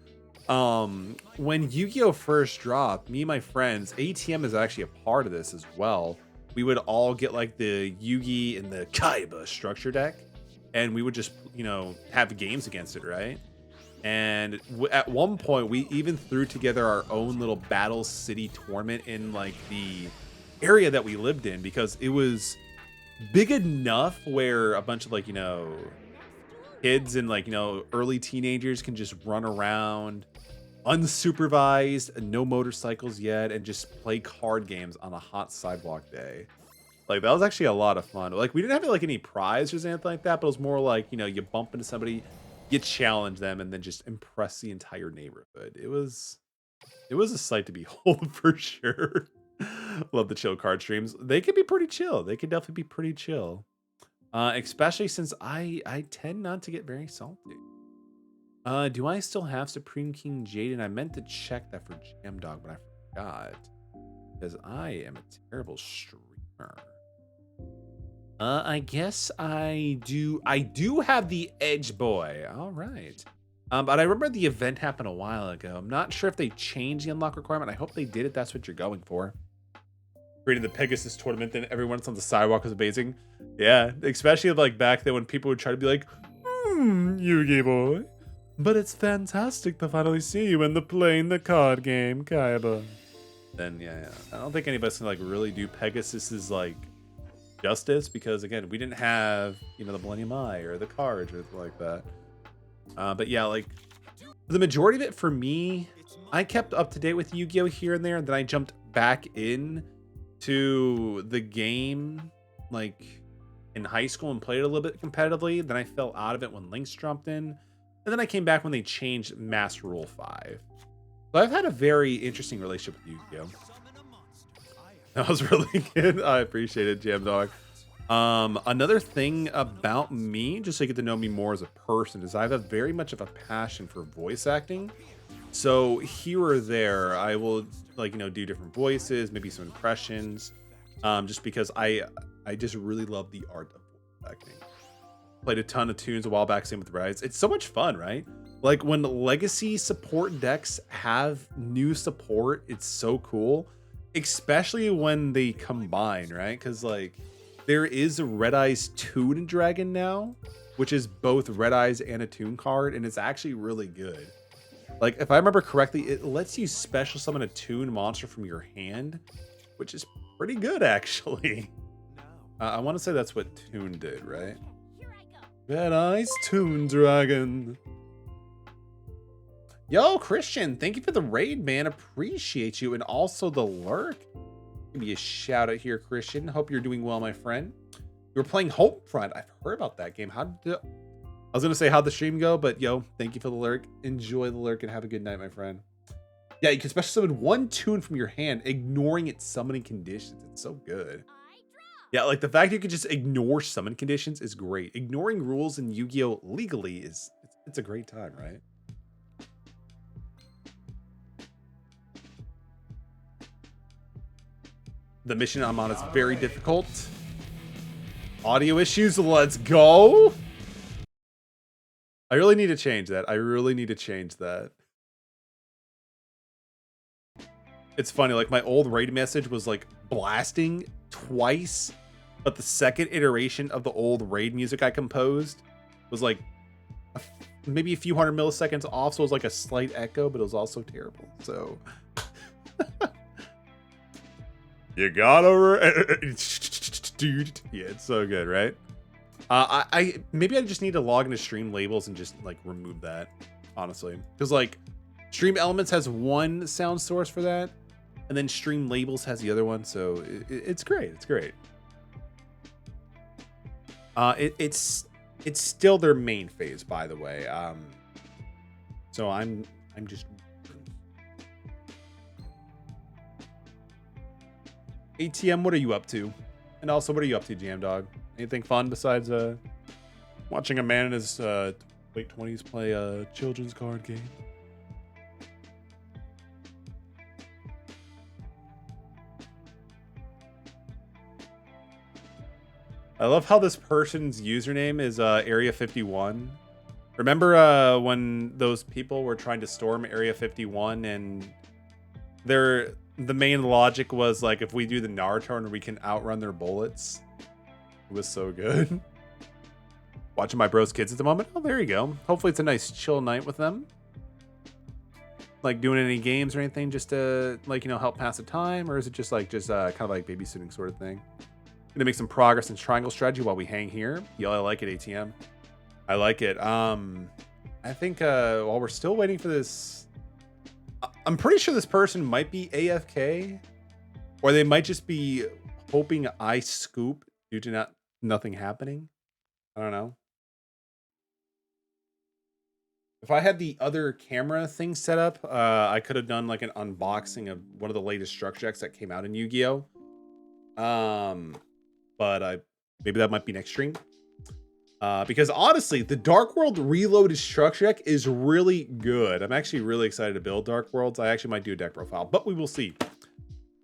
Speaker 1: When Yu-Gi-Oh! First dropped, me and my friends, ATM is actually a part of this as well. We would all get like the Yugi and the Kaiba structure deck, and we would just, you know, have games against it, right? And at one point, we even threw together our own little Battle City tournament in like the area that we lived in because it was big enough where a bunch of like, you know, kids and like, you know, early teenagers can just run around unsupervised, no motorcycles yet, and just play card games on a hot sidewalk day. Like that was actually a lot of fun. Like we didn't have like any prizes or anything like that, but it was more like, you know, you bump into somebody, you challenge them and then just impress the entire neighborhood. It was a sight to behold for sure. Love the chill card streams. They can be pretty chill. They can definitely be pretty chill. Especially since I tend not to get very salty. Do I still have Supreme King Jaden? I meant to check that for Jamdog, but I forgot. Because I am a terrible streamer. I guess I do. I do have the Edge Boy. All right. But I remember the event happened a while ago. I'm not sure if they changed the unlock requirement. I hope they did it. That's what you're going for. Creating the Pegasus tournament, then everyone's on the sidewalk was amazing. Yeah, especially like back then when people would try to be like, Yugi boy. But it's fantastic to finally see you in the playing the card game, Kaiba. Then yeah. I don't think anybody's gonna like really do Pegasus's like justice because again, we didn't have, you know, the Millennium Eye or the cards or anything like that. But yeah, like the majority of it for me, I kept up to date with Yu-Gi-Oh here and there, and then I jumped back in to the game like in high school and played it a little bit competitively. Then I fell out of it when Links dropped in, and then I came back when they changed Master Rule 5. So I've had a very interesting relationship with Yu-Gi-Oh. That was really good. I appreciate it, Jam Dog. Another thing about me, just so you get to know me more as a person, is I have a very much of a passion for voice acting. So here or there, I will like, you know, do different voices, maybe some impressions, just because I just really love the art of voice acting. Played a ton of tunes a while back, same with Rise. It's so much fun, right? Like when legacy support decks have new support, it's so cool, especially when they combine, right? Because like there is a Red Eyes Toon Dragon now, which is both Red Eyes and a Toon card, and it's actually really good. Like, if I remember correctly, it lets you special summon a Toon monster from your hand, which is pretty good, actually. I want to say that's what Toon did, right? Red Eyes Toon Dragon. Yo, Christian, thank you for the raid, man. Appreciate you. And also the lurk. Give me a shout out here, Christian. Hope you're doing well, my friend. You were playing Homefront. I've heard about that game. How did I was going to say how'd the stream go, but yo, thank you for the lurk. Enjoy the lurk and have a good night, my friend. Yeah, you can special summon one Toon from your hand, ignoring its summoning conditions. It's so good. Yeah, like the fact you can just ignore summon conditions is great. Ignoring rules in Yu-Gi-Oh! Legally it's a great time, right? The mission I'm on is very difficult. Audio issues, let's go. I really need to change that. I really need to change that. It's funny, like my old raid message was like blasting twice, but the second iteration of the old raid music I composed was like maybe a few hundred milliseconds off, so it was like a slight echo, but it was also terrible. So you gotta dude. Yeah, it's so good, right? I maybe I just need to log into stream labels and just like remove that, honestly, because like stream elements has one sound source for that, and then stream labels has the other one, so it's great. It's great. It's still their main phase, by the way. So I'm just ATM. What are you up to? And also, what are you up to, Jam Dog? Anything fun besides watching a man in his late 20s play a children's card game? I love how this person's username is Area 51. Remember when those people were trying to storm Area 51 and the main logic was like, if we do the Naruto and we can outrun their bullets? It was so good. Watching my bros' kids at the moment. Oh, there you go. Hopefully it's a nice chill night with them. Like doing any games or anything just to like, you know, help pass the time? Or is it just kind of like babysitting sort of thing? Gonna make some progress in triangle strategy while we hang here. Yo, I like it, ATM. I like it. I think while we're still waiting for this, I'm pretty sure this person might be AFK, or they might just be hoping I scoop due to nothing happening. I don't know. If I had the other camera thing set up, I could have done like an unboxing of one of the latest structure decks that came out in Yu-Gi-Oh. But maybe that might be next stream. Because honestly, the Dark World Reloaded structure deck is really good. I'm actually really excited to build Dark Worlds. I actually might do a deck profile, but we will see.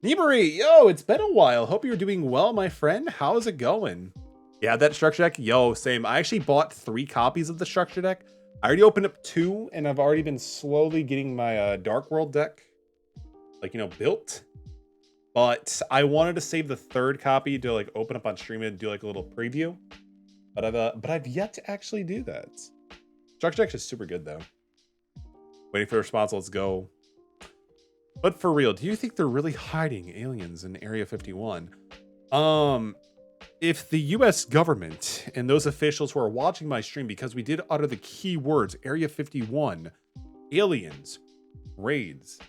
Speaker 1: Nibari, yo, it's been a while. Hope you're doing well, my friend. How's it going? Yeah, that structure deck, yo, same. I actually bought 3 copies of the structure deck. I already opened up 2, and I've already been slowly getting my Dark World deck, like, you know, built. But I wanted to save the 3rd copy to like open up on stream and do like a little preview. But I've yet to actually do that. Structure deck is super good though. Waiting for a response. Let's go. But for real, do you think they're really hiding aliens in Area 51? If the US government and those officials who are watching my stream, because we did utter the key words, Area 51, aliens, raids,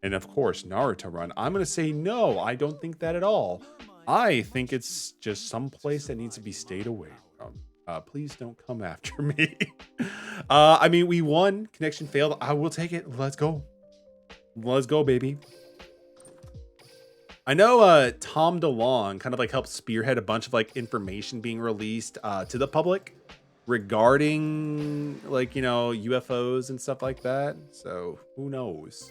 Speaker 1: and of course, Naruto run, I'm going to say no, I don't think that at all. I think it's just some place that needs to be stayed away from. Please don't come after me. I mean, we won. Connection failed. I will take it. Let's go. Let's go, baby. I know Tom DeLong kind of like helped spearhead a bunch of like information being released to the public regarding like, you know, UFOs and stuff like that. So who knows?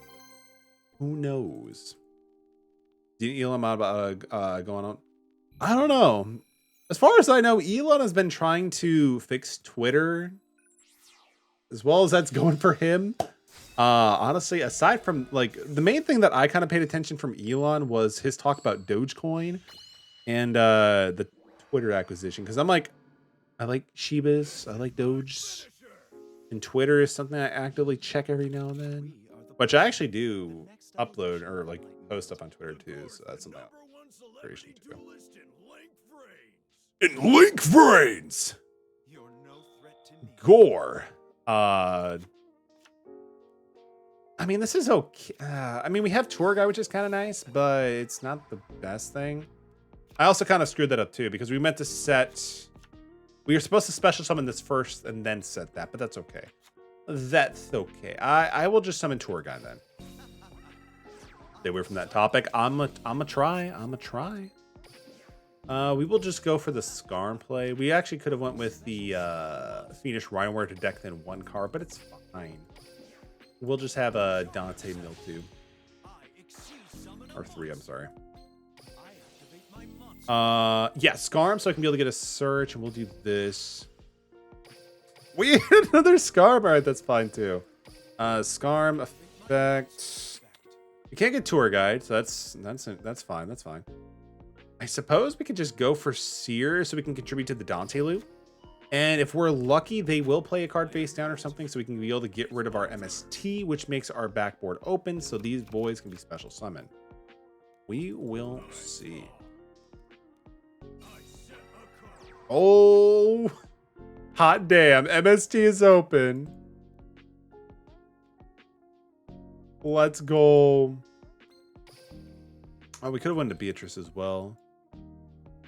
Speaker 1: Who knows? Do you Elon about going on? I don't know. As far as I know, Elon has been trying to fix Twitter as well as that's going for him. Honestly, aside from like the main thing that I kind of paid attention from Elon was his talk about Dogecoin and the Twitter acquisition. Because I'm like, I like Shibas, I like Doges, and Twitter is something I actively check every now and then, which I actually do upload or like post up on Twitter too. So that's something creation too. In Link Brains, Gore. I mean, this is okay. I mean, we have Tour Guide, which is kind of nice, but it's not the best thing. I also kind of screwed that up too, because we meant to set... We were supposed to special summon this first and then set that, but that's okay. That's okay. I will just summon Tour Guide then. Stay away from that topic. I'm a try. We will just go for the Skarn play. We actually could have went with the Fiendish Rhineware to deck then 1 card, but it's fine. We'll just have a Dante Mill 2. Or 3, I'm sorry. Yeah, Skarm, so I can be able to get a search, and we'll do this. We had another Skarm. Alright, that's fine too. Skarm effect. You can't get Tour Guide, so that's fine. That's fine. I suppose we could just go for Seer so we can contribute to the Dante loop. And if we're lucky, they will play a card face down or something, so we can be able to get rid of our MST, which makes our backboard open, so these boys can be special summoned. We will see. Oh, hot damn. MST is open. Let's go. Oh, we could have went to Beatrice as well.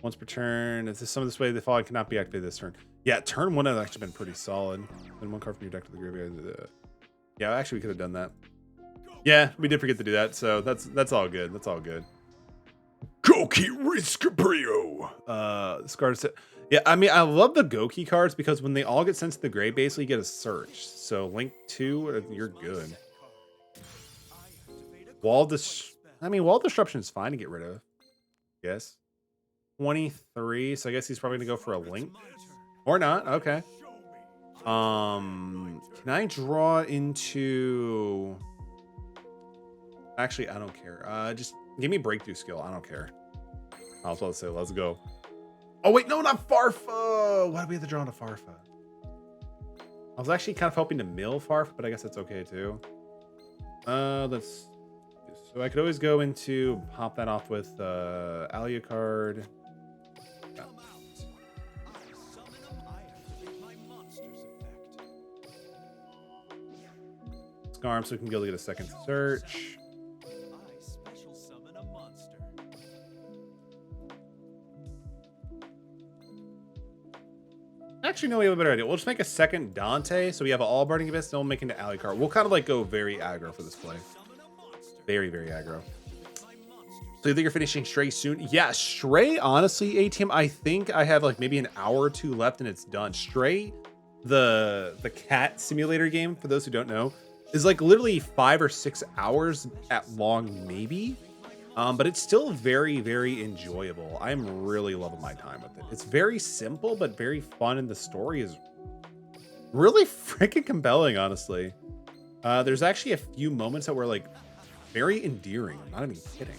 Speaker 1: Once per turn. If this some of this way the following cannot be activated this turn. Yeah, turn 1 has actually been pretty solid. Then 1 card from your deck to the graveyard. Yeah, actually we could have done that. Yeah, we did forget to do that, so that's all good. That's all good. Goki Riscaprio. This card is yeah, I mean I love the Goki cards because when they all get sent to the grave, basically you get a search. So Link 2, you're good. Wall Disruption is fine to get rid of. Yes. 23, so I guess he's probably gonna go for a Link. Or not, okay. Can I draw into... Actually, I don't care. Just give me Breakthrough Skill, I don't care. I was about to say, let's go. Oh wait, no, not Farfa! Why do we have to draw into Farfa? I was actually kind of hoping to mill Farfa, but I guess that's okay too. Let's... So I could always go into, pop that off with Alucard. Yeah. Skarm, so we can be able to get a second search. actually know we have a better idea. We'll just make a second Dante, so we have all Burning Abyss, then we'll make into Alucard. We'll kind of like go very aggro for this play. Very, very aggro. So you think you're finishing Stray soon? Yeah, Stray, honestly, ATM, I think I have like maybe an hour or two left and it's done. Stray, the cat simulator game, for those who don't know, is like literally 5 or 6 hours at long, maybe. But it's still very, very enjoyable. I'm really loving my time with it. It's very simple, but very fun, and the story is really freaking compelling, honestly. There's actually a few moments that were like very endearing. I'm not even kidding.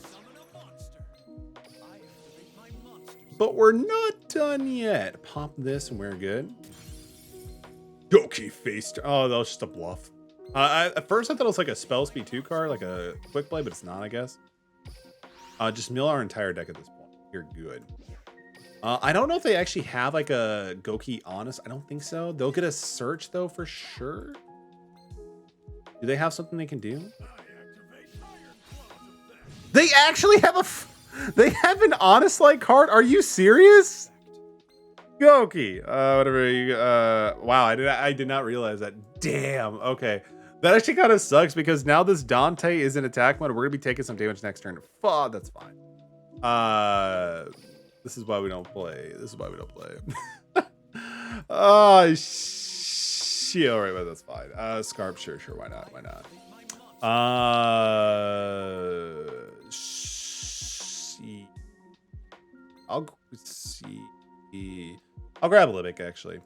Speaker 1: But we're not done yet. Pop this and we're good. Goki faced. Oh, that was just a bluff. At first I thought it was like a spell speed 2 card, like a quick play, but it's not, I guess. Just mill our entire deck at this point. You're good. I don't know if they actually have like a Goki Honest. I don't think so. They'll get a search though for sure. Do they have something they can do? They actually have they have an Honest like card. Are you serious? Goki. Whatever you. Wow. I did not realize that. Damn. Okay. That actually kind of sucks because now this Dante is in attack mode. We're gonna be taking some damage next turn. Fuck, that's fine. This is why we don't play. This is why we don't play. Oh shit! All right, but that's fine. Scarp, sure, why not? Why not? I'll see. I'll grab a Libic actually.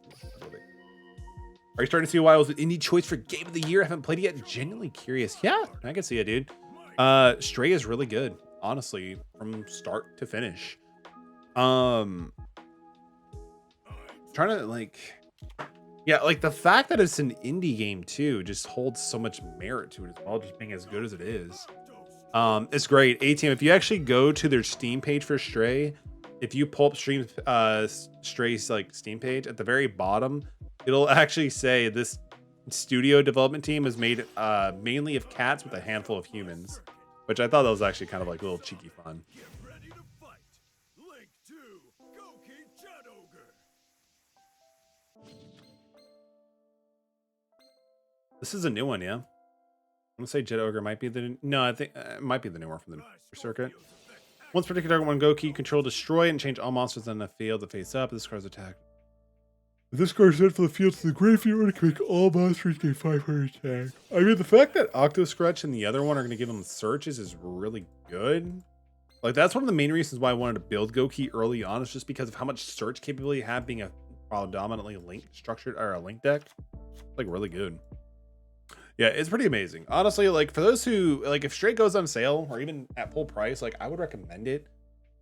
Speaker 1: Are you starting to see why I was an indie choice for game of the year? I haven't played it yet. Genuinely curious. Yeah, I can see it, dude. Stray is really good, honestly, from start to finish. Trying to like, yeah, like the fact that it's an indie game too just holds so much merit to it as well, just being as good as it is. It's great. ATM, if you actually go to their Steam page for Stray, if you pull up Stray's like Steam page at the very bottom, it'll actually say this studio development team is made mainly of cats with a handful of humans, which I thought that was actually kind of like a little cheeky fun.
Speaker 2: Get ready to fight. Link 2, Goki Jet Ogre.
Speaker 1: This is a new one, yeah. I'm gonna say Jet Ogre might be the no. I think it might be the new one from the circuit. Once particular target one Goki, control destroy and change all monsters in the field to face up. This card's attack. If this card is sent from the field to the graveyard, it can make all monsters gain 500 attack. I mean, the fact that Octo Scratch and the other one are going to give them searches is really good. Like, that's one of the main reasons why I wanted to build Goki early on, is just because of how much search capability you have being a predominantly link structured or a link deck. Like, really good. Yeah, it's pretty amazing. Honestly, like, for those who, like, if Stray goes on sale or even at full price, like, I would recommend it.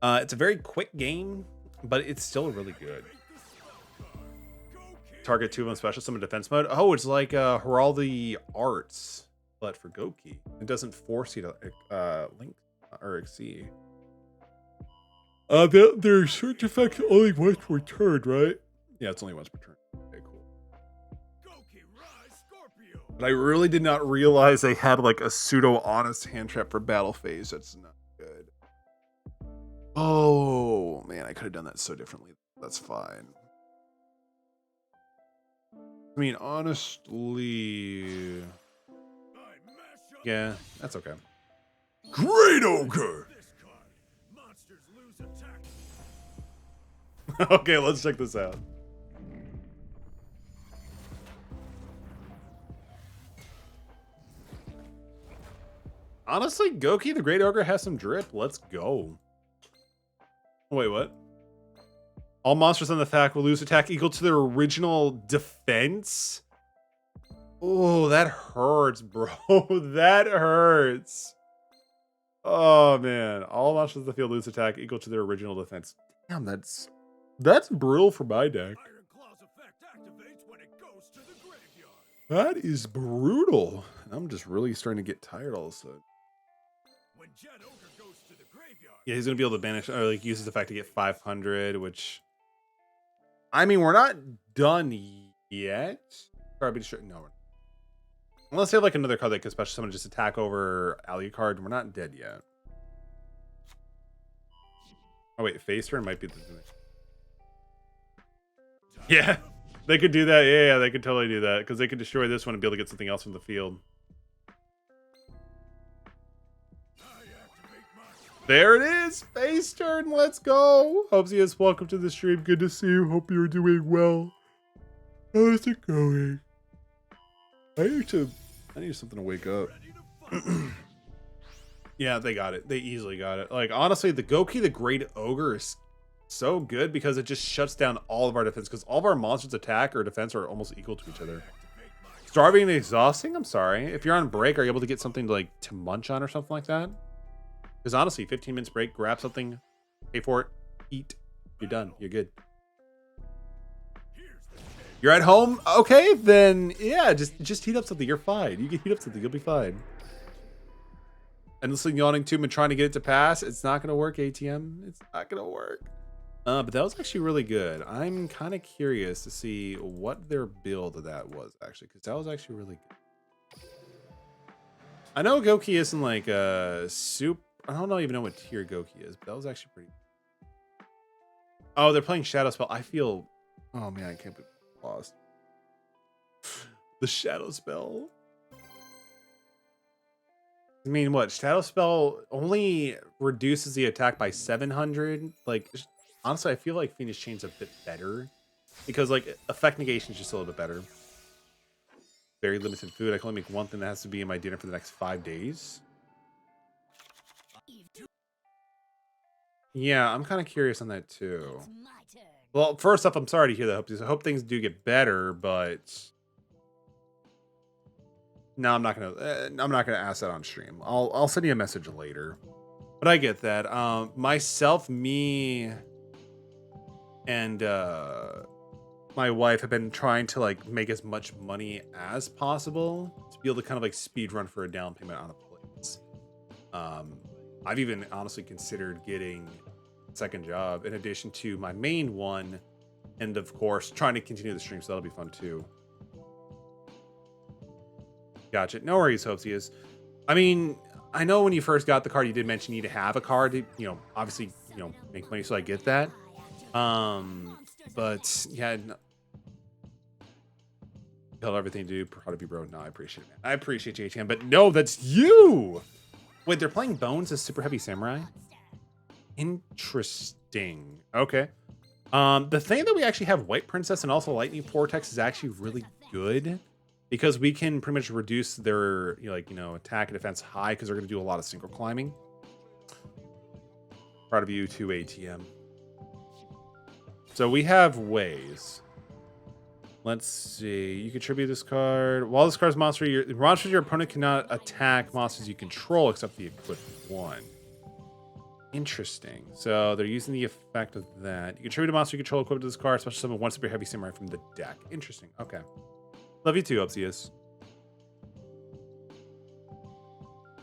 Speaker 1: It's a very quick game, but it's still really good. Target 2 of them special summon defense mode. Oh, it's like Heraldry Arts, but for Goki. It doesn't force you to link or exceed. Their search effect only once per turn, right? Yeah, it's only once per turn. Okay, cool. But I really did not realize they had like a pseudo honest hand trap for battle phase. That's not good. Oh man, I could have done that so differently. That's fine. I mean, honestly, yeah, that's okay. Great Ogre! Okay, let's check this out. Honestly, Goki the Great Ogre has some drip. Let's go. Wait, what? All monsters on the attack will lose attack equal to their original defense. Oh, that hurts, bro. That hurts. Oh man, all monsters on the field lose attack equal to their original defense. Damn, that's brutal for my deck. That is brutal. I'm just really starting to get tired all of a sudden.
Speaker 2: When Jet Ogre goes to the graveyard.
Speaker 1: Yeah, he's gonna be able to banish or like use his effect to get 500, which I mean, we're not done yet. Probably sure. No, unless they have like another card that can special summon just attack over Alucard, we're not dead yet. Oh wait, face turn might be the. Yeah, They could do that. Yeah, they could totally do that because they could destroy this one and be able to get something else from the field. There it is. Face turn. Let's go. Hopezius, welcome to the stream. Good to see you. Hope you're doing well. How's it going? I need something to wake up. Yeah, they got it. They easily got it. Like, honestly, the Goki, the Great Ogre, is so good because it just shuts down all of our defense. Because all of our monsters' attack or defense are almost equal to each other. Starving and exhausting? I'm sorry. If you're on break, are you able to get something to munch on or something like that? Because honestly, 15 minutes break, grab something, pay for it, eat. You're done. You're good. You're at home? Okay, then yeah, just heat up something. You're fine. You can heat up something. You'll be fine. Endlessly yawning tomb and trying to get it to pass. It's not going to work, ATM. It's not going to work. But that was actually really good. I'm kind of curious to see what their build of that was, actually, because that was actually really good. I know Goki isn't like a soup. I don't even know what tier Goki is, but that was actually pretty. Oh, they're playing Shadow Spell. I feel. Oh man, I can't believe I lost. The Shadow Spell. I mean, what? Shadow Spell only reduces the attack by 700. Like, honestly, I feel like Phoenix Chain's a bit better because like effect negation is just a little bit better. Very limited food. I can only make one thing that has to be in my dinner for the next 5 days. Yeah, I'm kind of curious on that too. Well, first off, I'm sorry to hear that. I hope things do get better, but no, I'm not gonna ask that on stream. I'll send you a message later. But I get that. Myself, me, and my wife have been trying to like make as much money as possible to be able to kind of like speed run for a down payment on a place. I've even honestly considered getting a second job in addition to my main one, and of course trying to continue the stream, so that'll be fun too. Gotcha. No worries, Hopezius. I mean, I know when you first got the card, you did mention you need to have a card to, obviously, make money. So I get that. But yeah, tell everything to do. Proud of you, bro. No, I appreciate it, man. I appreciate you, ATM. But no, that's you. Wait, they're playing Bones as Super Heavy Samurai. Interesting. Okay. The thing that we actually have White Princess and also Lightning Vortex is actually really good. Because we can pretty much reduce their, attack and defense high because they're going to do a lot of synchro climbing. Proud of you too, ATM. So we have ways. Let's see. You contribute this card. While this card's monsters your opponent cannot attack monsters you control except the equipped one. Interesting. So they're using the effect of that. You contribute a monster you control equipped to this card, special summon one Super Heavy Samurai from the deck. Interesting. Okay. Love you too, Upsius.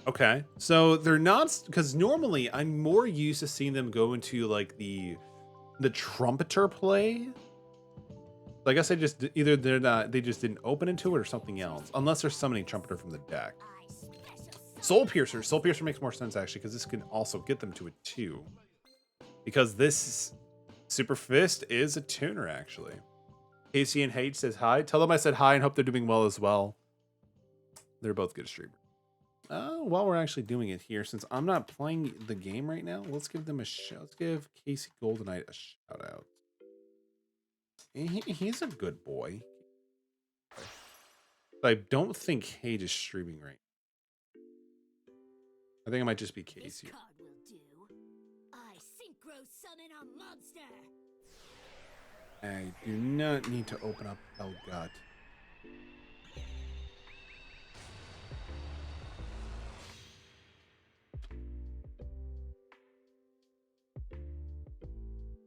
Speaker 1: Okay, so they're not, because normally I'm more used to seeing them go into like the trumpeter play. So I guess they just they just didn't open into it or something else, unless they're summoning trumpeter from the deck. Soul Piercer makes more sense actually, because this can also get them to it too, because this Super Fist is a tuner actually. Casey and Hate says hi. Tell them I said hi and hope they're doing well as well. They're both good streamers. While we're actually doing it here, since I'm not playing the game right now, let's give them a shout. Let's give Casey Goldenite a shout out. He's a good boy. But I don't think Hate is streaming right now. I think it might just be Casey.
Speaker 3: I synchro summon a monster.
Speaker 1: I do not need to open up Elgut.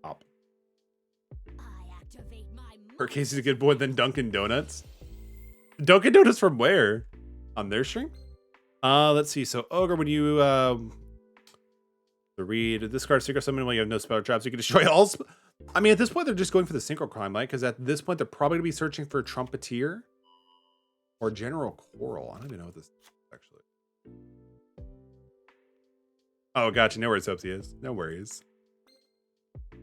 Speaker 1: Up. Or Casey's a good boy, then Dunkin' Donuts. Dunkin' Donuts from where? On their stream? Let's see. So Ogre, when you read this card, synchro summon when you have no spell traps, you can destroy all. I mean, at this point, they're just going for the synchro crime, right? Because at this point, they're probably going to be searching for Trumpeteer or General Coral. I don't even know what this is, actually. Oh, gotcha. No worries, Hopsy is. No worries.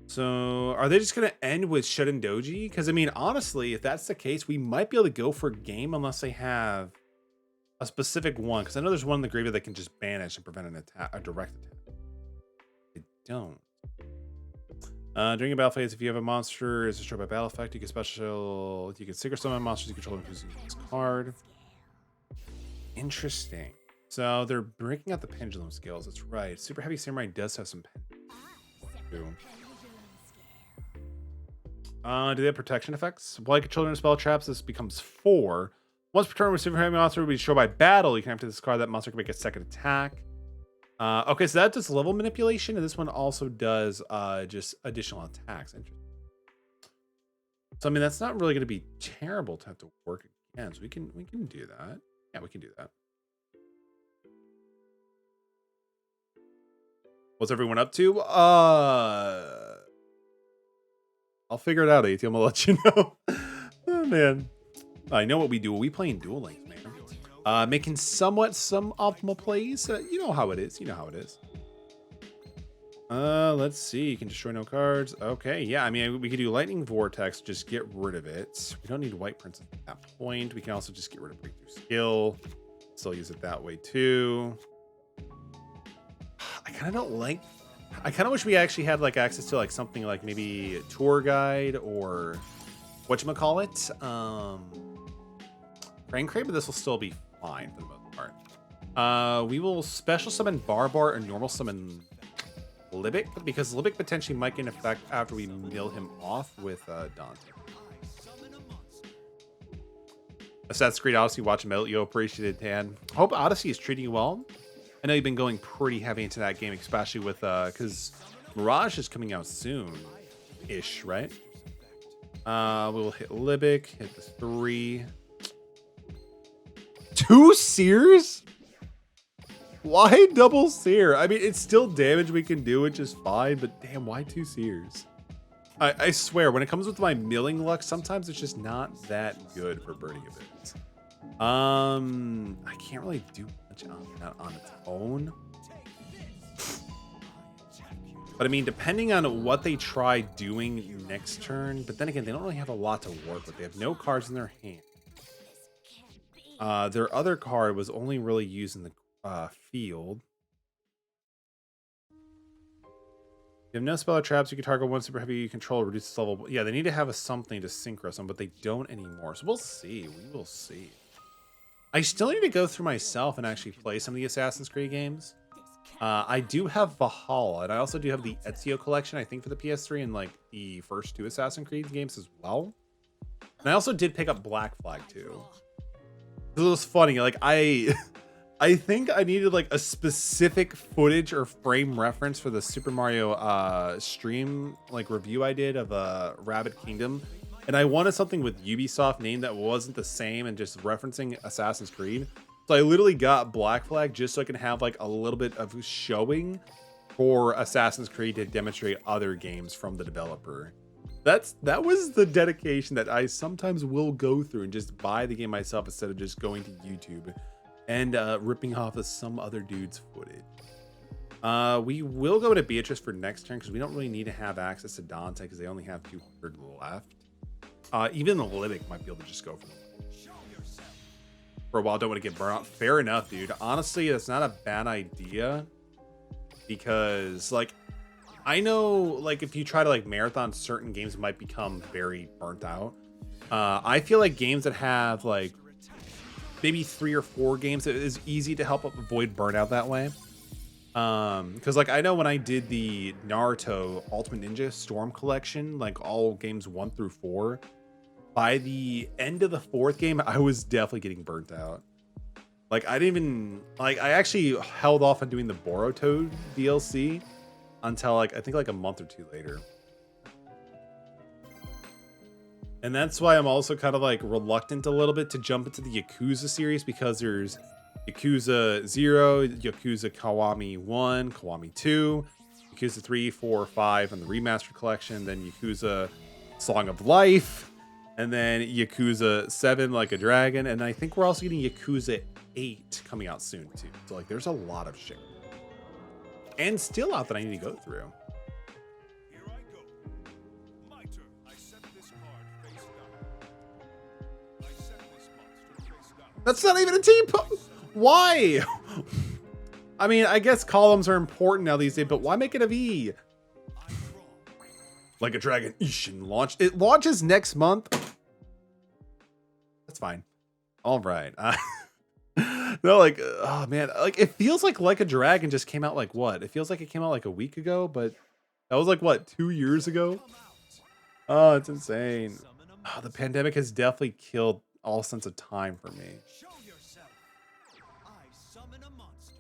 Speaker 1: So are they just going to end with Shuden Doji? Because, I mean, honestly, if that's the case, we might be able to go for a game unless they have a specific one. Because I know there's one in the graveyard that can just banish and prevent an attack, a direct attack. They don't. During a battle phase, if you have a monster is destroyed by battle effect, you can synchro summon monsters you control using this card. Interesting. So they're breaking out the pendulum skills. That's right. Super Heavy Samurai does have some pendulum. Do they have protection effects? While you control your spell traps, this becomes 4. Once per turn, with Super Heavy monster will be destroyed by battle. You can activate this card. That monster can make a second attack. Okay, so that does level manipulation, and this one also does just additional attacks. Interesting. So I mean, that's not really going to be terrible to have to work again. So we can do that. Yeah, we can do that. What's everyone up to? I'll figure it out, AT. I'm gonna let you know. Oh man, I know what we do. We playing Duel Links, man. Making somewhat some optimal plays. You know how it is. You know how it is. Let's see. You can destroy no cards. Okay, yeah. I mean, we could do Lightning Vortex. Just get rid of it. We don't need White Princess at that point. We can also just get rid of Breakthrough Skill. Still use it that way too. I kind of don't like. I kind of wish we actually had like access to like something like maybe a tour guide or whatchamacallit. Crane Crate, but this will still be fine for the most part. We will special summon Barbar and normal summon Libic, because Libic potentially might get an effect after we mill him off with Dante. Assassin's Creed Odyssey, watch Metal. Appreciate it, Dan. Hope Odyssey is treating you well. I know you've been going pretty heavy into that game, especially with because Mirage is coming out soon-ish, right? We'll hit Libic, hit the 3. 2 Sears? Why double Sear? I mean, it's still damage we can do, which is fine, but damn, why 2 Sears? I swear, when it comes with my milling luck, sometimes it's just not that good for burning a bit. I can't really do much on that on its own. But I mean, depending on what they try doing next turn, but then again, they don't really have a lot to work with. They have no cards in their hand. Their other card was only really used in the field. You have no spell or traps. You can target one super heavy you control, reduce its level. Yeah, they need to have something to synchro some, but they don't anymore. So we'll see. We will see. I still need to go through myself and actually play some of the Assassin's Creed games. I do have Valhalla, and I also do have the Ezio collection, I think, for the PS3 and like the first 2 Assassin's Creed games as well. And I also did pick up Black Flag too. It was funny. Like I think I needed like a specific footage or frame reference for the Super Mario stream like review I did of Rabbit Kingdom. And I wanted something with Ubisoft name that wasn't the same and just referencing Assassin's Creed. So I literally got Black Flag just so I can have like a little bit of showing for Assassin's Creed to demonstrate other games from the developer. That was the dedication that I sometimes will go through and just buy the game myself instead of just going to YouTube and ripping off of some other dude's footage. We will go to Beatrice for next turn because we don't really need to have access to Dante because they only have 200 left. Even the Libic might be able to just go for a while. Don't want to get burnt out. Fair enough, dude. Honestly, that's not a bad idea because, like, I know, like, if you try to like marathon certain games, it might become very burnt out. I feel like games that have like maybe 3 or 4 games, it is easy to help avoid burnout that way. Because like I know when I did the Naruto Ultimate Ninja Storm collection, like all games 1 through 4. By the end of the 4th game, I was definitely getting burnt out. Like I didn't even like I actually held off on doing the Boruto DLC until like I think like a month or 2 later. And that's why I'm also kind of like reluctant a little bit to jump into the Yakuza series because there's Yakuza 0, Yakuza Kiwami 1, Kiwami 2, Yakuza 3, 4, 5 on the remastered collection, then Yakuza Song of Life, and then Yakuza 7 Like a Dragon, and I think we're also getting Yakuza 8 coming out soon too. So like there's a lot of shit. And still out that I need to go through. That's not even a T-pose. Why? I mean, I guess columns are important now these days, but why make it a V? Like a Dragon Ishin launch. It launches next month. That's fine. All right. No, like, oh man, like it feels like a Dragon just came out like what? It feels like it came out like a week ago, but that was like what, 2 years ago? Oh, it's insane. Oh, the pandemic has definitely killed all sense of time for me.
Speaker 2: Show yourself. I summon a monster.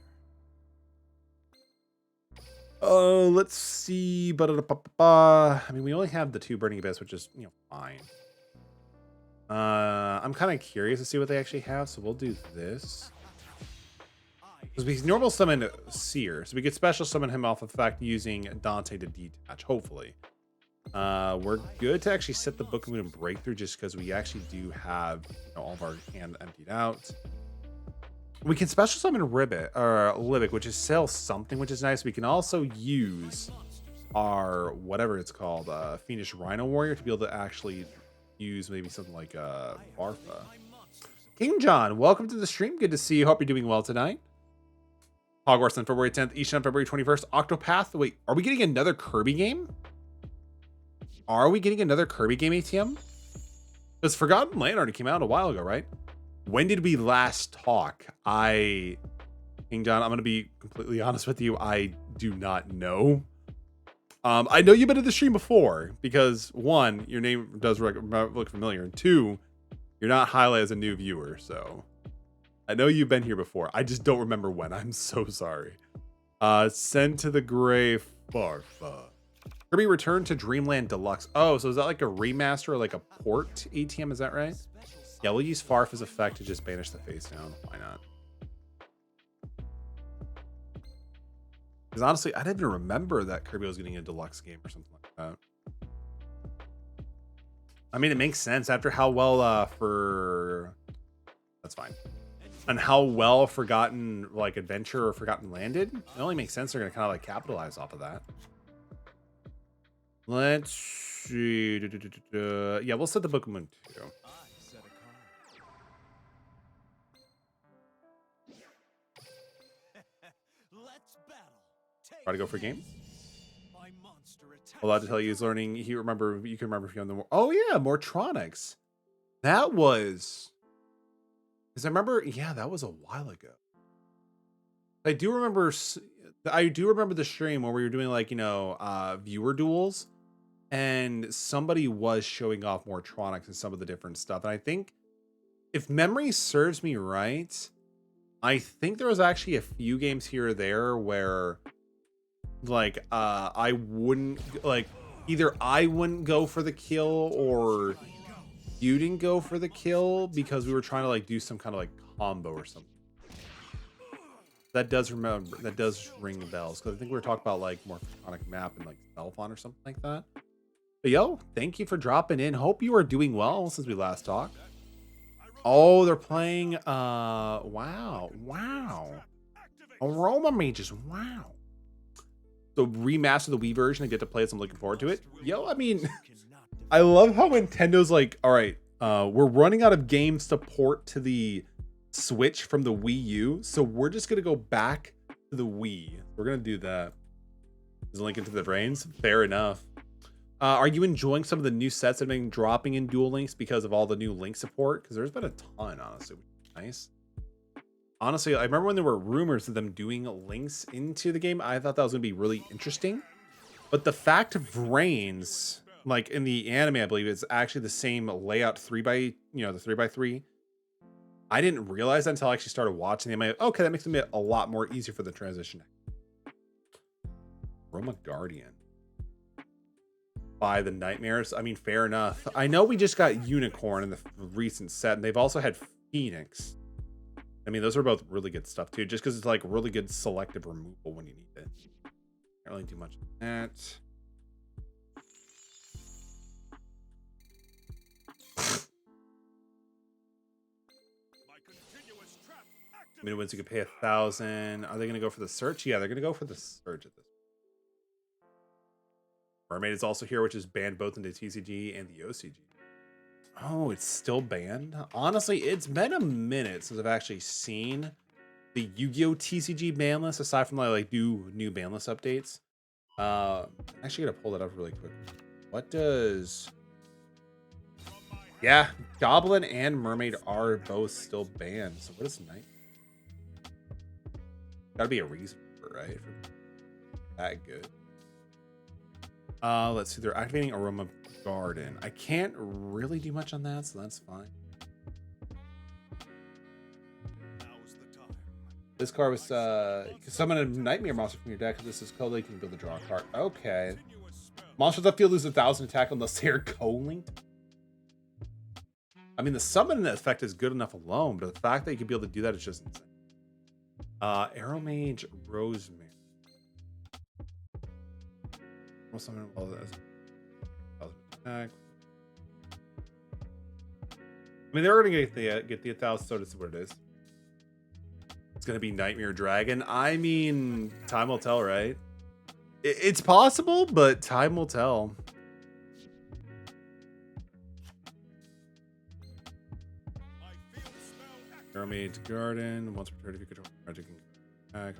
Speaker 1: Oh, let's see. I mean, we only have the 2 Burning Abyss, which is, you know, fine. I'm kind of curious to see what they actually have, so we'll do this. Because we can normal summon Seer, so we could special summon him off of the fact using Dante to detach, hopefully. We're good to actually set the Book of Moon and Breakthrough just because we actually do have, you know, all of our hand emptied out. We can special summon Ribbit or Libic, which is sell something, which is nice. We can also use our whatever it's called, Fiendish Rhino Warrior, to be able to actually use maybe something like Barfa. King John, welcome to the stream. Good to see you. Hope you're doing well tonight. Hogwarts on February 10th, Each on February 21st. Octopath. Wait, are we getting another Kirby game? Are we getting another Kirby game, ATM? Because Forgotten Land already came out a while ago, right? When did we last talk? King John, I'm going to be completely honest with you. I do not know. I know you've been to the stream before because 1, your name does look familiar, and 2, you're not highlighted as a new viewer, so I know you've been here before. I just don't remember when. I'm so sorry. Send to the grave, Barfa. Kirby Return to Dreamland Deluxe. Oh, so is that like a remaster or like a port, ATM? Is that right? Yeah, we'll use Farfa's effect to just banish the face down. Why not? Because honestly, I didn't even remember that Kirby was getting a deluxe game or something like that. I mean, it makes sense after how well that's fine. And how well Forgotten like Adventure or Forgotten Landed. It only makes sense they're gonna kind of like capitalize off of that. Let's see. Yeah, we'll set the Book of Moon too. Try to go for a game. Allowed to tell you he's learning. You can remember if you on the. Oh yeah, Mortronics. That was. Because I remember, yeah, that was a while ago. I do remember the stream where we were doing like, you know, viewer duels, and somebody was showing off Mortronics and some of the different stuff. And I think, if memory serves me right, I think there was actually a few games here or there where, like, I wouldn't, like, either I wouldn't go for the kill or you didn't go for the kill because we were trying to like do some kind of like combo or something. That does ring bells because I think we were talking about like more Photonic Map and like Belfon or something like that. But yo, thank you for dropping in. Hope you are doing well since we last talked. Oh, they're playing wow. Aroma Mages, wow. So remaster the Wii version and get to play it, so I'm looking forward to it. Yo, I mean, I love how Nintendo's like, all right, we're running out of games to port to the Switch from the Wii U, so we're just gonna go back to the Wii. We're gonna do that. Is a link into the brains? Fair enough. Are you enjoying some of the new sets that have been dropping in Duel Links because of all the new Link support? Because there's been a ton, honestly, which is nice. Honestly, I remember when there were rumors of them doing links into the game. I thought that was gonna be really interesting. But the fact of Reigns, like in the anime, I believe it's actually the same layout, the 3x3. I didn't realize that until I actually started watching the anime. Okay, that makes it a lot more easier for the transition. Roma Guardian. By the Nightmares. I mean, fair enough. I know we just got Unicorn in the recent set, and they've also had Phoenix. I mean, those are both really good stuff too, just because it's like really good selective removal when you need it. Can't really do much of that. Midwinds, you could pay 1,000. Are they going to go for the search? Yeah, they're going to go for the search at this. Mermaid is also here, which is banned both in the TCG and the OCG. Oh, it's still banned? Honestly, it's been a minute since I've actually seen the Yu-Gi-Oh! TCG ban list, aside from like new ban list updates. Actually gotta pull that up really quick. What does... Yeah, Goblin and Mermaid are both still banned. So what is Night? Gotta be a reason for it, right? For that good. Let's see. They're activating Aroma Garden. I can't really do much on that, so that's fine.
Speaker 2: Now's the time.
Speaker 1: This card was summon a Nightmare monster from your deck. This is co-linked. You can build a draw card. Okay.
Speaker 2: Continuous spell.
Speaker 1: Monsters on the field lose 1,000 attack unless they are co-linked. I mean, the summon effect is good enough alone, but the fact that you can be able to do that is just insane. Arrow Mage Rosemary. We'll summon all this. Attack. I mean, they're going to get the 1,000, so this is what it is. It's going to be Nightmare Dragon. I mean, time will tell, right? It's possible, but time will tell.
Speaker 2: I feel spell active.
Speaker 1: Arrow Mage Garden. Once per turn, if you control magic, you can attack.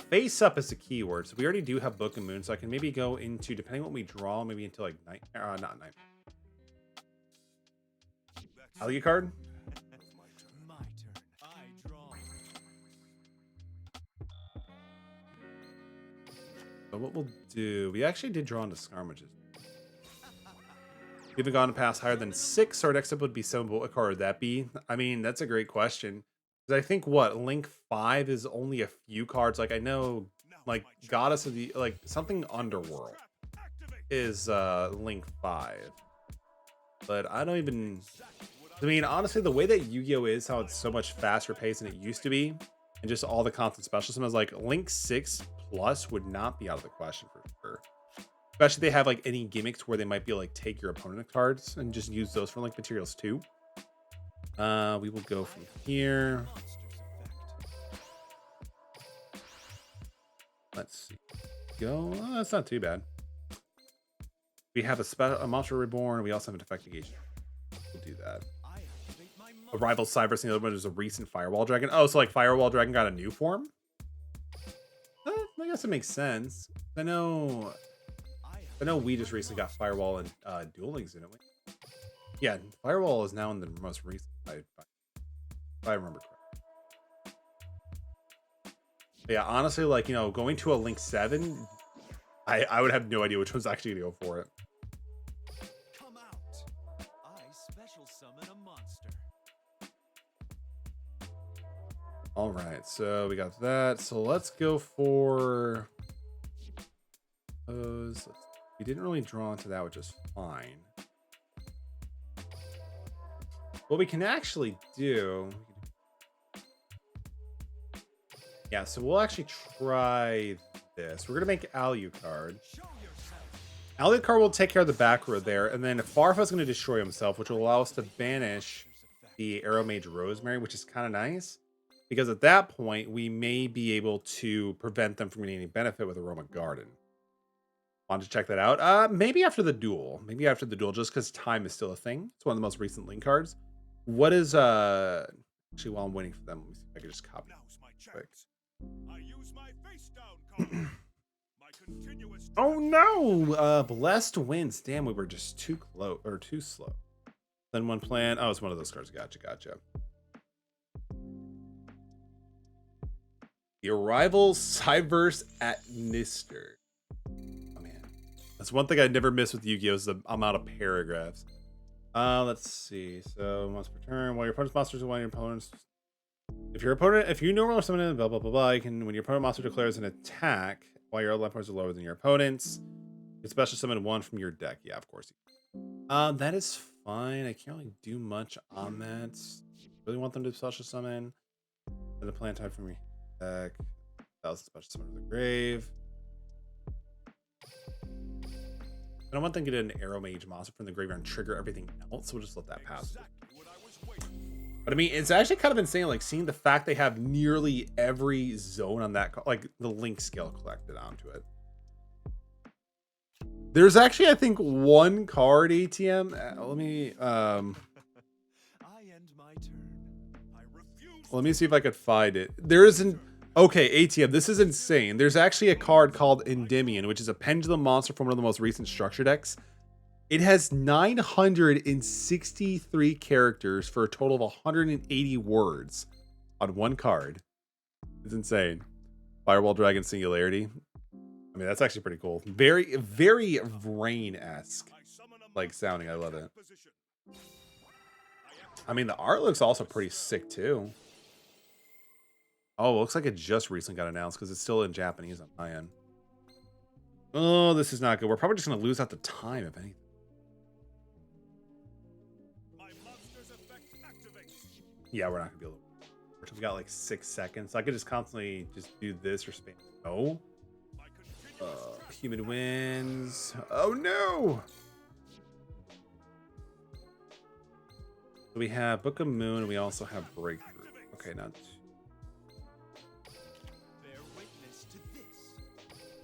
Speaker 1: Face up is the keyword, so we already do have Book and Moon, so I can maybe go into, depending on what we draw, maybe into like night, not night. Value card.
Speaker 2: My turn. I draw.
Speaker 1: So what we'll do, we actually did draw into Skarmages. We haven't gone past higher than 6, so our next step would be 7. What card would that be? I mean, that's a great question. I think what Link 5 is only a few cards. Like I know, like Goddess of the like something Underworld is Link 5, but I don't even. I mean, honestly, the way that Yu-Gi-Oh is, how it's so much faster paced than it used to be, and just all the constant special summons, like Link 6 plus would not be out of the question for sure. Especially if they have like any gimmicks where they might be like take your opponent cards and just use those for Link materials too. We will go from here. Let's see. Go. Oh, that's not too bad. We have a monster reborn. We also have a defect negation. We'll do that. A rival Cyberus, and the other one is a recent Firewall Dragon. Oh, so like Firewall Dragon got a new form? I guess it makes sense. I know we just recently got Firewall and Duel Links, didn't we? Yeah, Firewall is now in the most recent. If I remember correctly. But yeah, honestly, like, you know, going to a Link 7, I would have no idea which one's actually gonna go for it.
Speaker 2: Come out. I special summon a monster.
Speaker 1: All right, so we got that. So let's go for those. We didn't really draw into that, which is fine. What we can actually do, yeah, so we'll actually try this. We're gonna make Alucard. Alucard will take care of the back row there, and then Farfa's gonna destroy himself, which will allow us to banish the Arrow Mage Rosemary, which is kind of nice, because at that point we may be able to prevent them from getting any benefit with Aroma Garden. Want to check that out? Maybe after the duel. Maybe after the duel, just because time is still a thing. It's one of the most recent Link cards. What is actually while I'm waiting for them, let me see if I can just copy.
Speaker 2: Now's my chance. I use my face down card. My continuous
Speaker 1: Oh no! Blessed wins. Damn, we were just too close or too slow. Then one plan. Oh, it's one of those cards. Gotcha. The Arrival Cyverse at Nister. Oh man, that's one thing I never miss with Yu-Gi-Oh! Is the amount of paragraphs. Let's see. So once per turn, while your opponent's monsters one of your opponents. If you normally summon blah blah blah blah, you can, when your opponent monster declares an attack while your life points are lower than your opponent's, you can special summon one from your deck. Yeah, of course. That is fine. I can't really do much on that. Really want them to special summon. Then a plant type from your deck. That was a special summon to the grave. I don't want them to get an Arrow Mage monster from the graveyard and trigger everything else, so we'll just let that pass. But I mean, it's actually kind of insane, like seeing the fact they have nearly every zone on that, like the Link scale collected onto it. There's actually, I think, one card ATM. Let me
Speaker 2: I end my turn. I refuse.
Speaker 1: let me see if I could find it. There isn't. Okay, ATM. This is insane. There's actually a card called Endymion, which is a pendulum monster from one of the most recent structure decks. It has 963 characters for a total of 180 words on one card. It's insane. Firewall Dragon Singularity. I mean, that's actually pretty cool. Very, very Vrain-esque, like sounding. I love it. I mean, the art looks also pretty sick too. Oh, it looks like it just recently got announced because it's still in Japanese on my end. Oh, this is not good. We're probably just going to lose out the time, if anything. Yeah, we're not going to be able to. We've got like 6 seconds. So I could just constantly just do this or spam. No. Human wins. Oh, no. So we have Book of Moon, and we also have Breakthrough. Okay, not.
Speaker 2: Bear witness to this.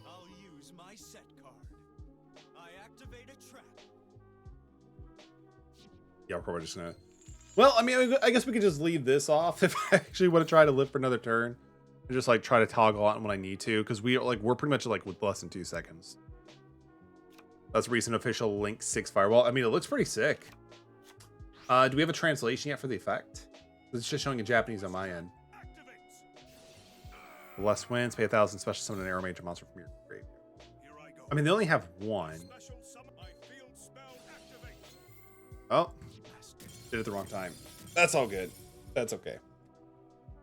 Speaker 2: I'll use my set card. I activate a trap.
Speaker 1: Yeah, we're probably just gonna. Well, I mean, I guess we could just leave this off if I actually want to try to live for another turn, and just like try to toggle out when I need to, because we're pretty much like with less than 2 seconds. That's recent official Link 6 Firewall. I mean, it looks pretty sick. Do we have a translation yet for the effect? It's just showing in Japanese on my end. Less wins, pay 1,000, special summon an arrow major monster from your graveyard. I mean, they only have one. Oh, did it the wrong time. That's all good. That's okay.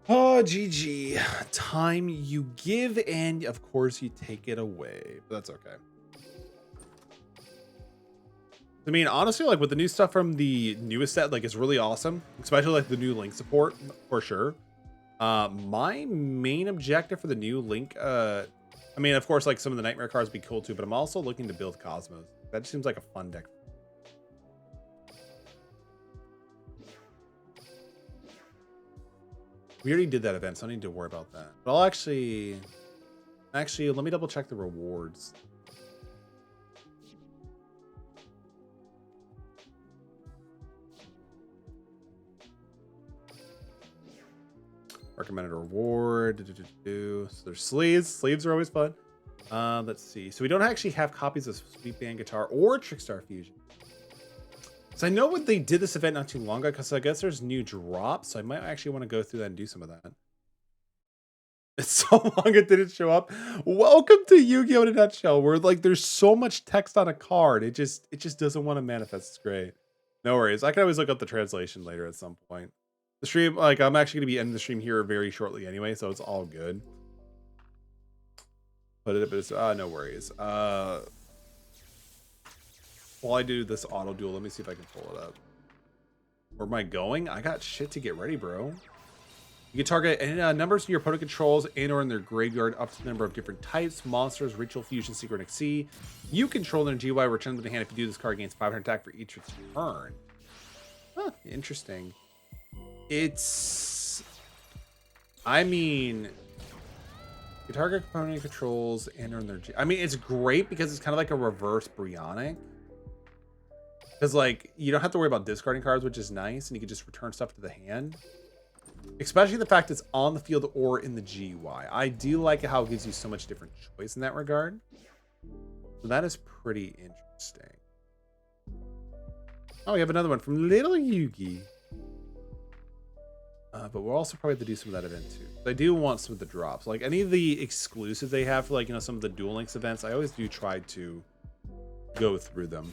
Speaker 1: Oh, GG. Time you give, and of course you take it away. But that's okay. I mean, honestly, like with the new stuff from the newest set, like it's really awesome, especially like the new Link support for sure. My main objective for the new Link, I mean, of course, like some of the Nightmare cards would be cool too, but I'm also looking to build Cosmos. That just seems like a fun deck. We already did that event, so I don't need to worry about that. But I'll actually, let me double check the rewards. Recommended reward. So there's sleeves. Sleeves are always fun. Let's see. So we don't actually have copies of Sweet Band Guitar or Trickstar Fusion. So I know when they did this event not too long ago, because I guess there's new drops. So I might actually want to go through that and do some of that. It's so long it didn't show up. Welcome to Yu-Gi-Oh! In a nutshell, where like there's so much text on a card. It just doesn't want to manifest. It's great. No worries. I can always look up the translation later at some point. The stream, like I'm actually gonna be ending the stream here very shortly anyway, so it's all good. But it's no worries. While I do this auto duel, let me see if I can pull it up. Where am I going? I got shit to get ready, bro. You can target any numbers your opponent controls and or in their graveyard up to the number of different types, monsters, ritual, fusion, secret, and XC. You control their GY, return them to hand. If you do, this card gains 500 attack for each return. Huh, interesting. It's, I mean, you target opponent controls and earn their I mean, it's great because it's kind of like a reverse Brionic. Because like you don't have to worry about discarding cards, which is nice, and you can just return stuff to the hand. Especially the fact it's on the field or in the GUI. I do like how it gives you so much different choice in that regard. So that is pretty interesting. Oh, we have another one from Little Yugi. But we'll also probably have to do some of that event too. I do want some of the drops. Like any of the exclusives they have for like, you know, some of the Duel Links events, I always do try to go through them.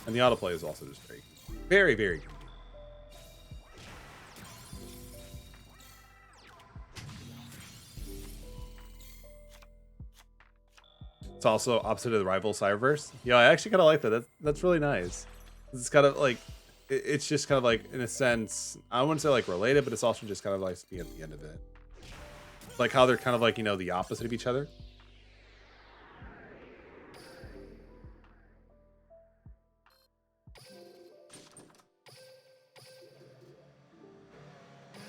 Speaker 1: And the autoplay is also just very, very good. It's also opposite of the rival Cyberverse. Yeah, I actually kind of like that. That's really nice. It's kind of like, it's just kind of like, in a sense, I wouldn't say like related, but it's also just kind of like being at the end of it. Like how they're kind of like, you know, the opposite of each other.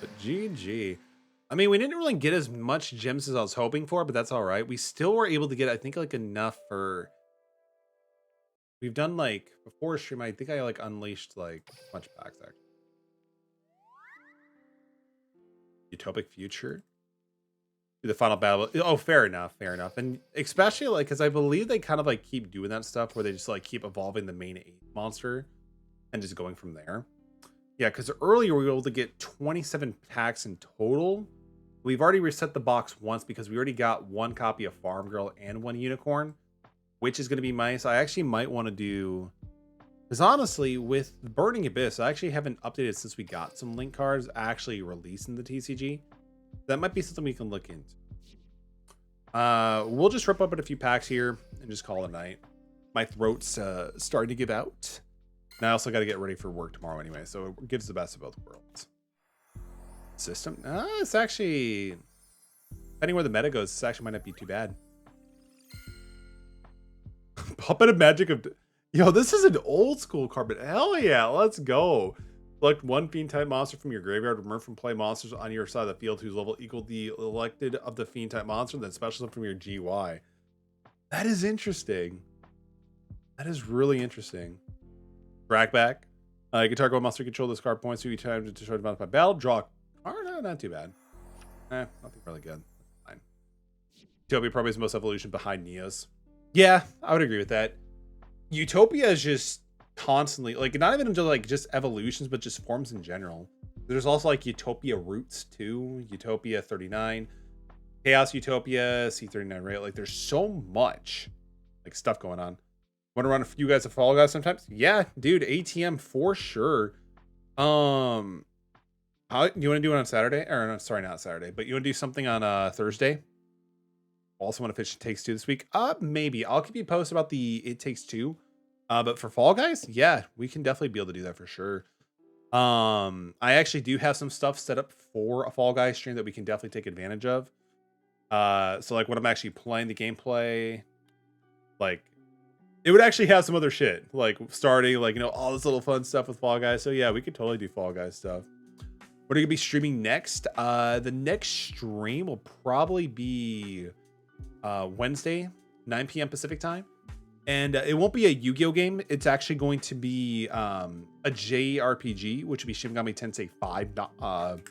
Speaker 1: But GG. I mean, we didn't really get as much gems as I was hoping for, but that's all right. We still were able to get, I think, like enough for. We've done like before stream. I think I like unleashed like a bunch of packs actually. Utopic Future. The final battle. Oh, fair enough, fair enough. And especially like because I believe they kind of like keep doing that stuff where they just like keep evolving the main 8 monster and just going from there. Yeah, because earlier we were able to get 27 packs in total. We've already reset the box once because we already got 1 copy of Farm Girl and 1 unicorn, which is going to be nice. I actually might want to do, because honestly, with Burning Abyss, I actually haven't updated since we got some link cards actually released in the TCG. That might be something we can look into. We'll just rip up at a few packs here and just call it a night. My throat's starting to give out. And I also got to get ready for work tomorrow anyway, so it gives the best of both worlds. System? It's actually, depending where the meta goes, this actually might not be too bad. Puppet of Magic of... Yo, this is an old school card, but hell yeah, let's go. Select 1 fiend type monster from your graveyard. Remove from play monsters on your side of the field whose level equal the elected of the fiend type monster, then special them from your GY. That is interesting. That is really interesting. Drag back. You can target one monster, control this card points to each time to destroy the by battle. Draw. Oh, no, not too bad. Nothing really good. Fine. Utopia probably is the most evolution behind Neos. Yeah, I would agree with that. Utopia is just constantly, like, not even just like just evolutions, but just forms in general. There's also like Utopia Roots too, Utopia 39, Chaos Utopia, C39, right? Like, there's so much like stuff going on. Want to run a few guys to Fall Guys sometimes? Yeah, dude, ATM for sure. How you want to do it on Saturday? Or no, sorry, not Saturday, but you want to do something on Thursday? Also want to fish It Takes Two this week? Maybe. I'll keep you posted about the It Takes Two. But for Fall Guys, yeah, we can definitely be able to do that for sure. I actually do have some stuff set up for a Fall Guys stream that we can definitely take advantage of. So like when I'm actually playing the gameplay, like it would actually have some other shit, like starting like, you know, all this little fun stuff with Fall Guys. So yeah, we could totally do Fall Guys stuff. What are you gonna be streaming next? The next stream will probably be Wednesday, 9 p.m. Pacific time. And it won't be a Yu-Gi-Oh game. It's actually going to be a JRPG, which would be Shin Megami Tensei 5.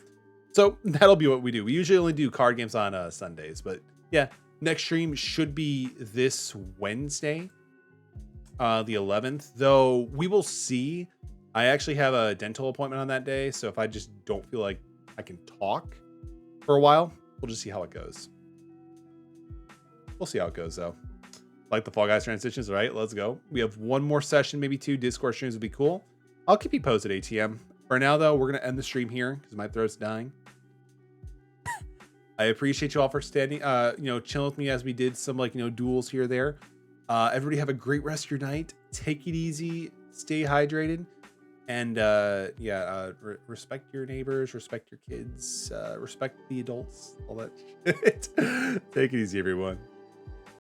Speaker 1: So that'll be what we do. We usually only do card games on Sundays. But yeah, next stream should be this Wednesday, the 11th. Though we will see. I actually have a dental appointment on that day. So if I just don't feel like I can talk for a while, we'll just see how it goes. We'll see how it goes, though. Like the Fall Guys transitions, right? Let's go. We have 1 more session, maybe 2 Discord streams would be cool. I'll keep you posted, ATM. For now, though, we're going to end the stream here because my throat's dying. I appreciate you all for standing, chilling with me as we did some, duels here or there. Everybody have a great rest of your night. Take it easy. Stay hydrated. And, respect your neighbors. Respect your kids. Respect the adults. All that shit. Take it easy, everyone.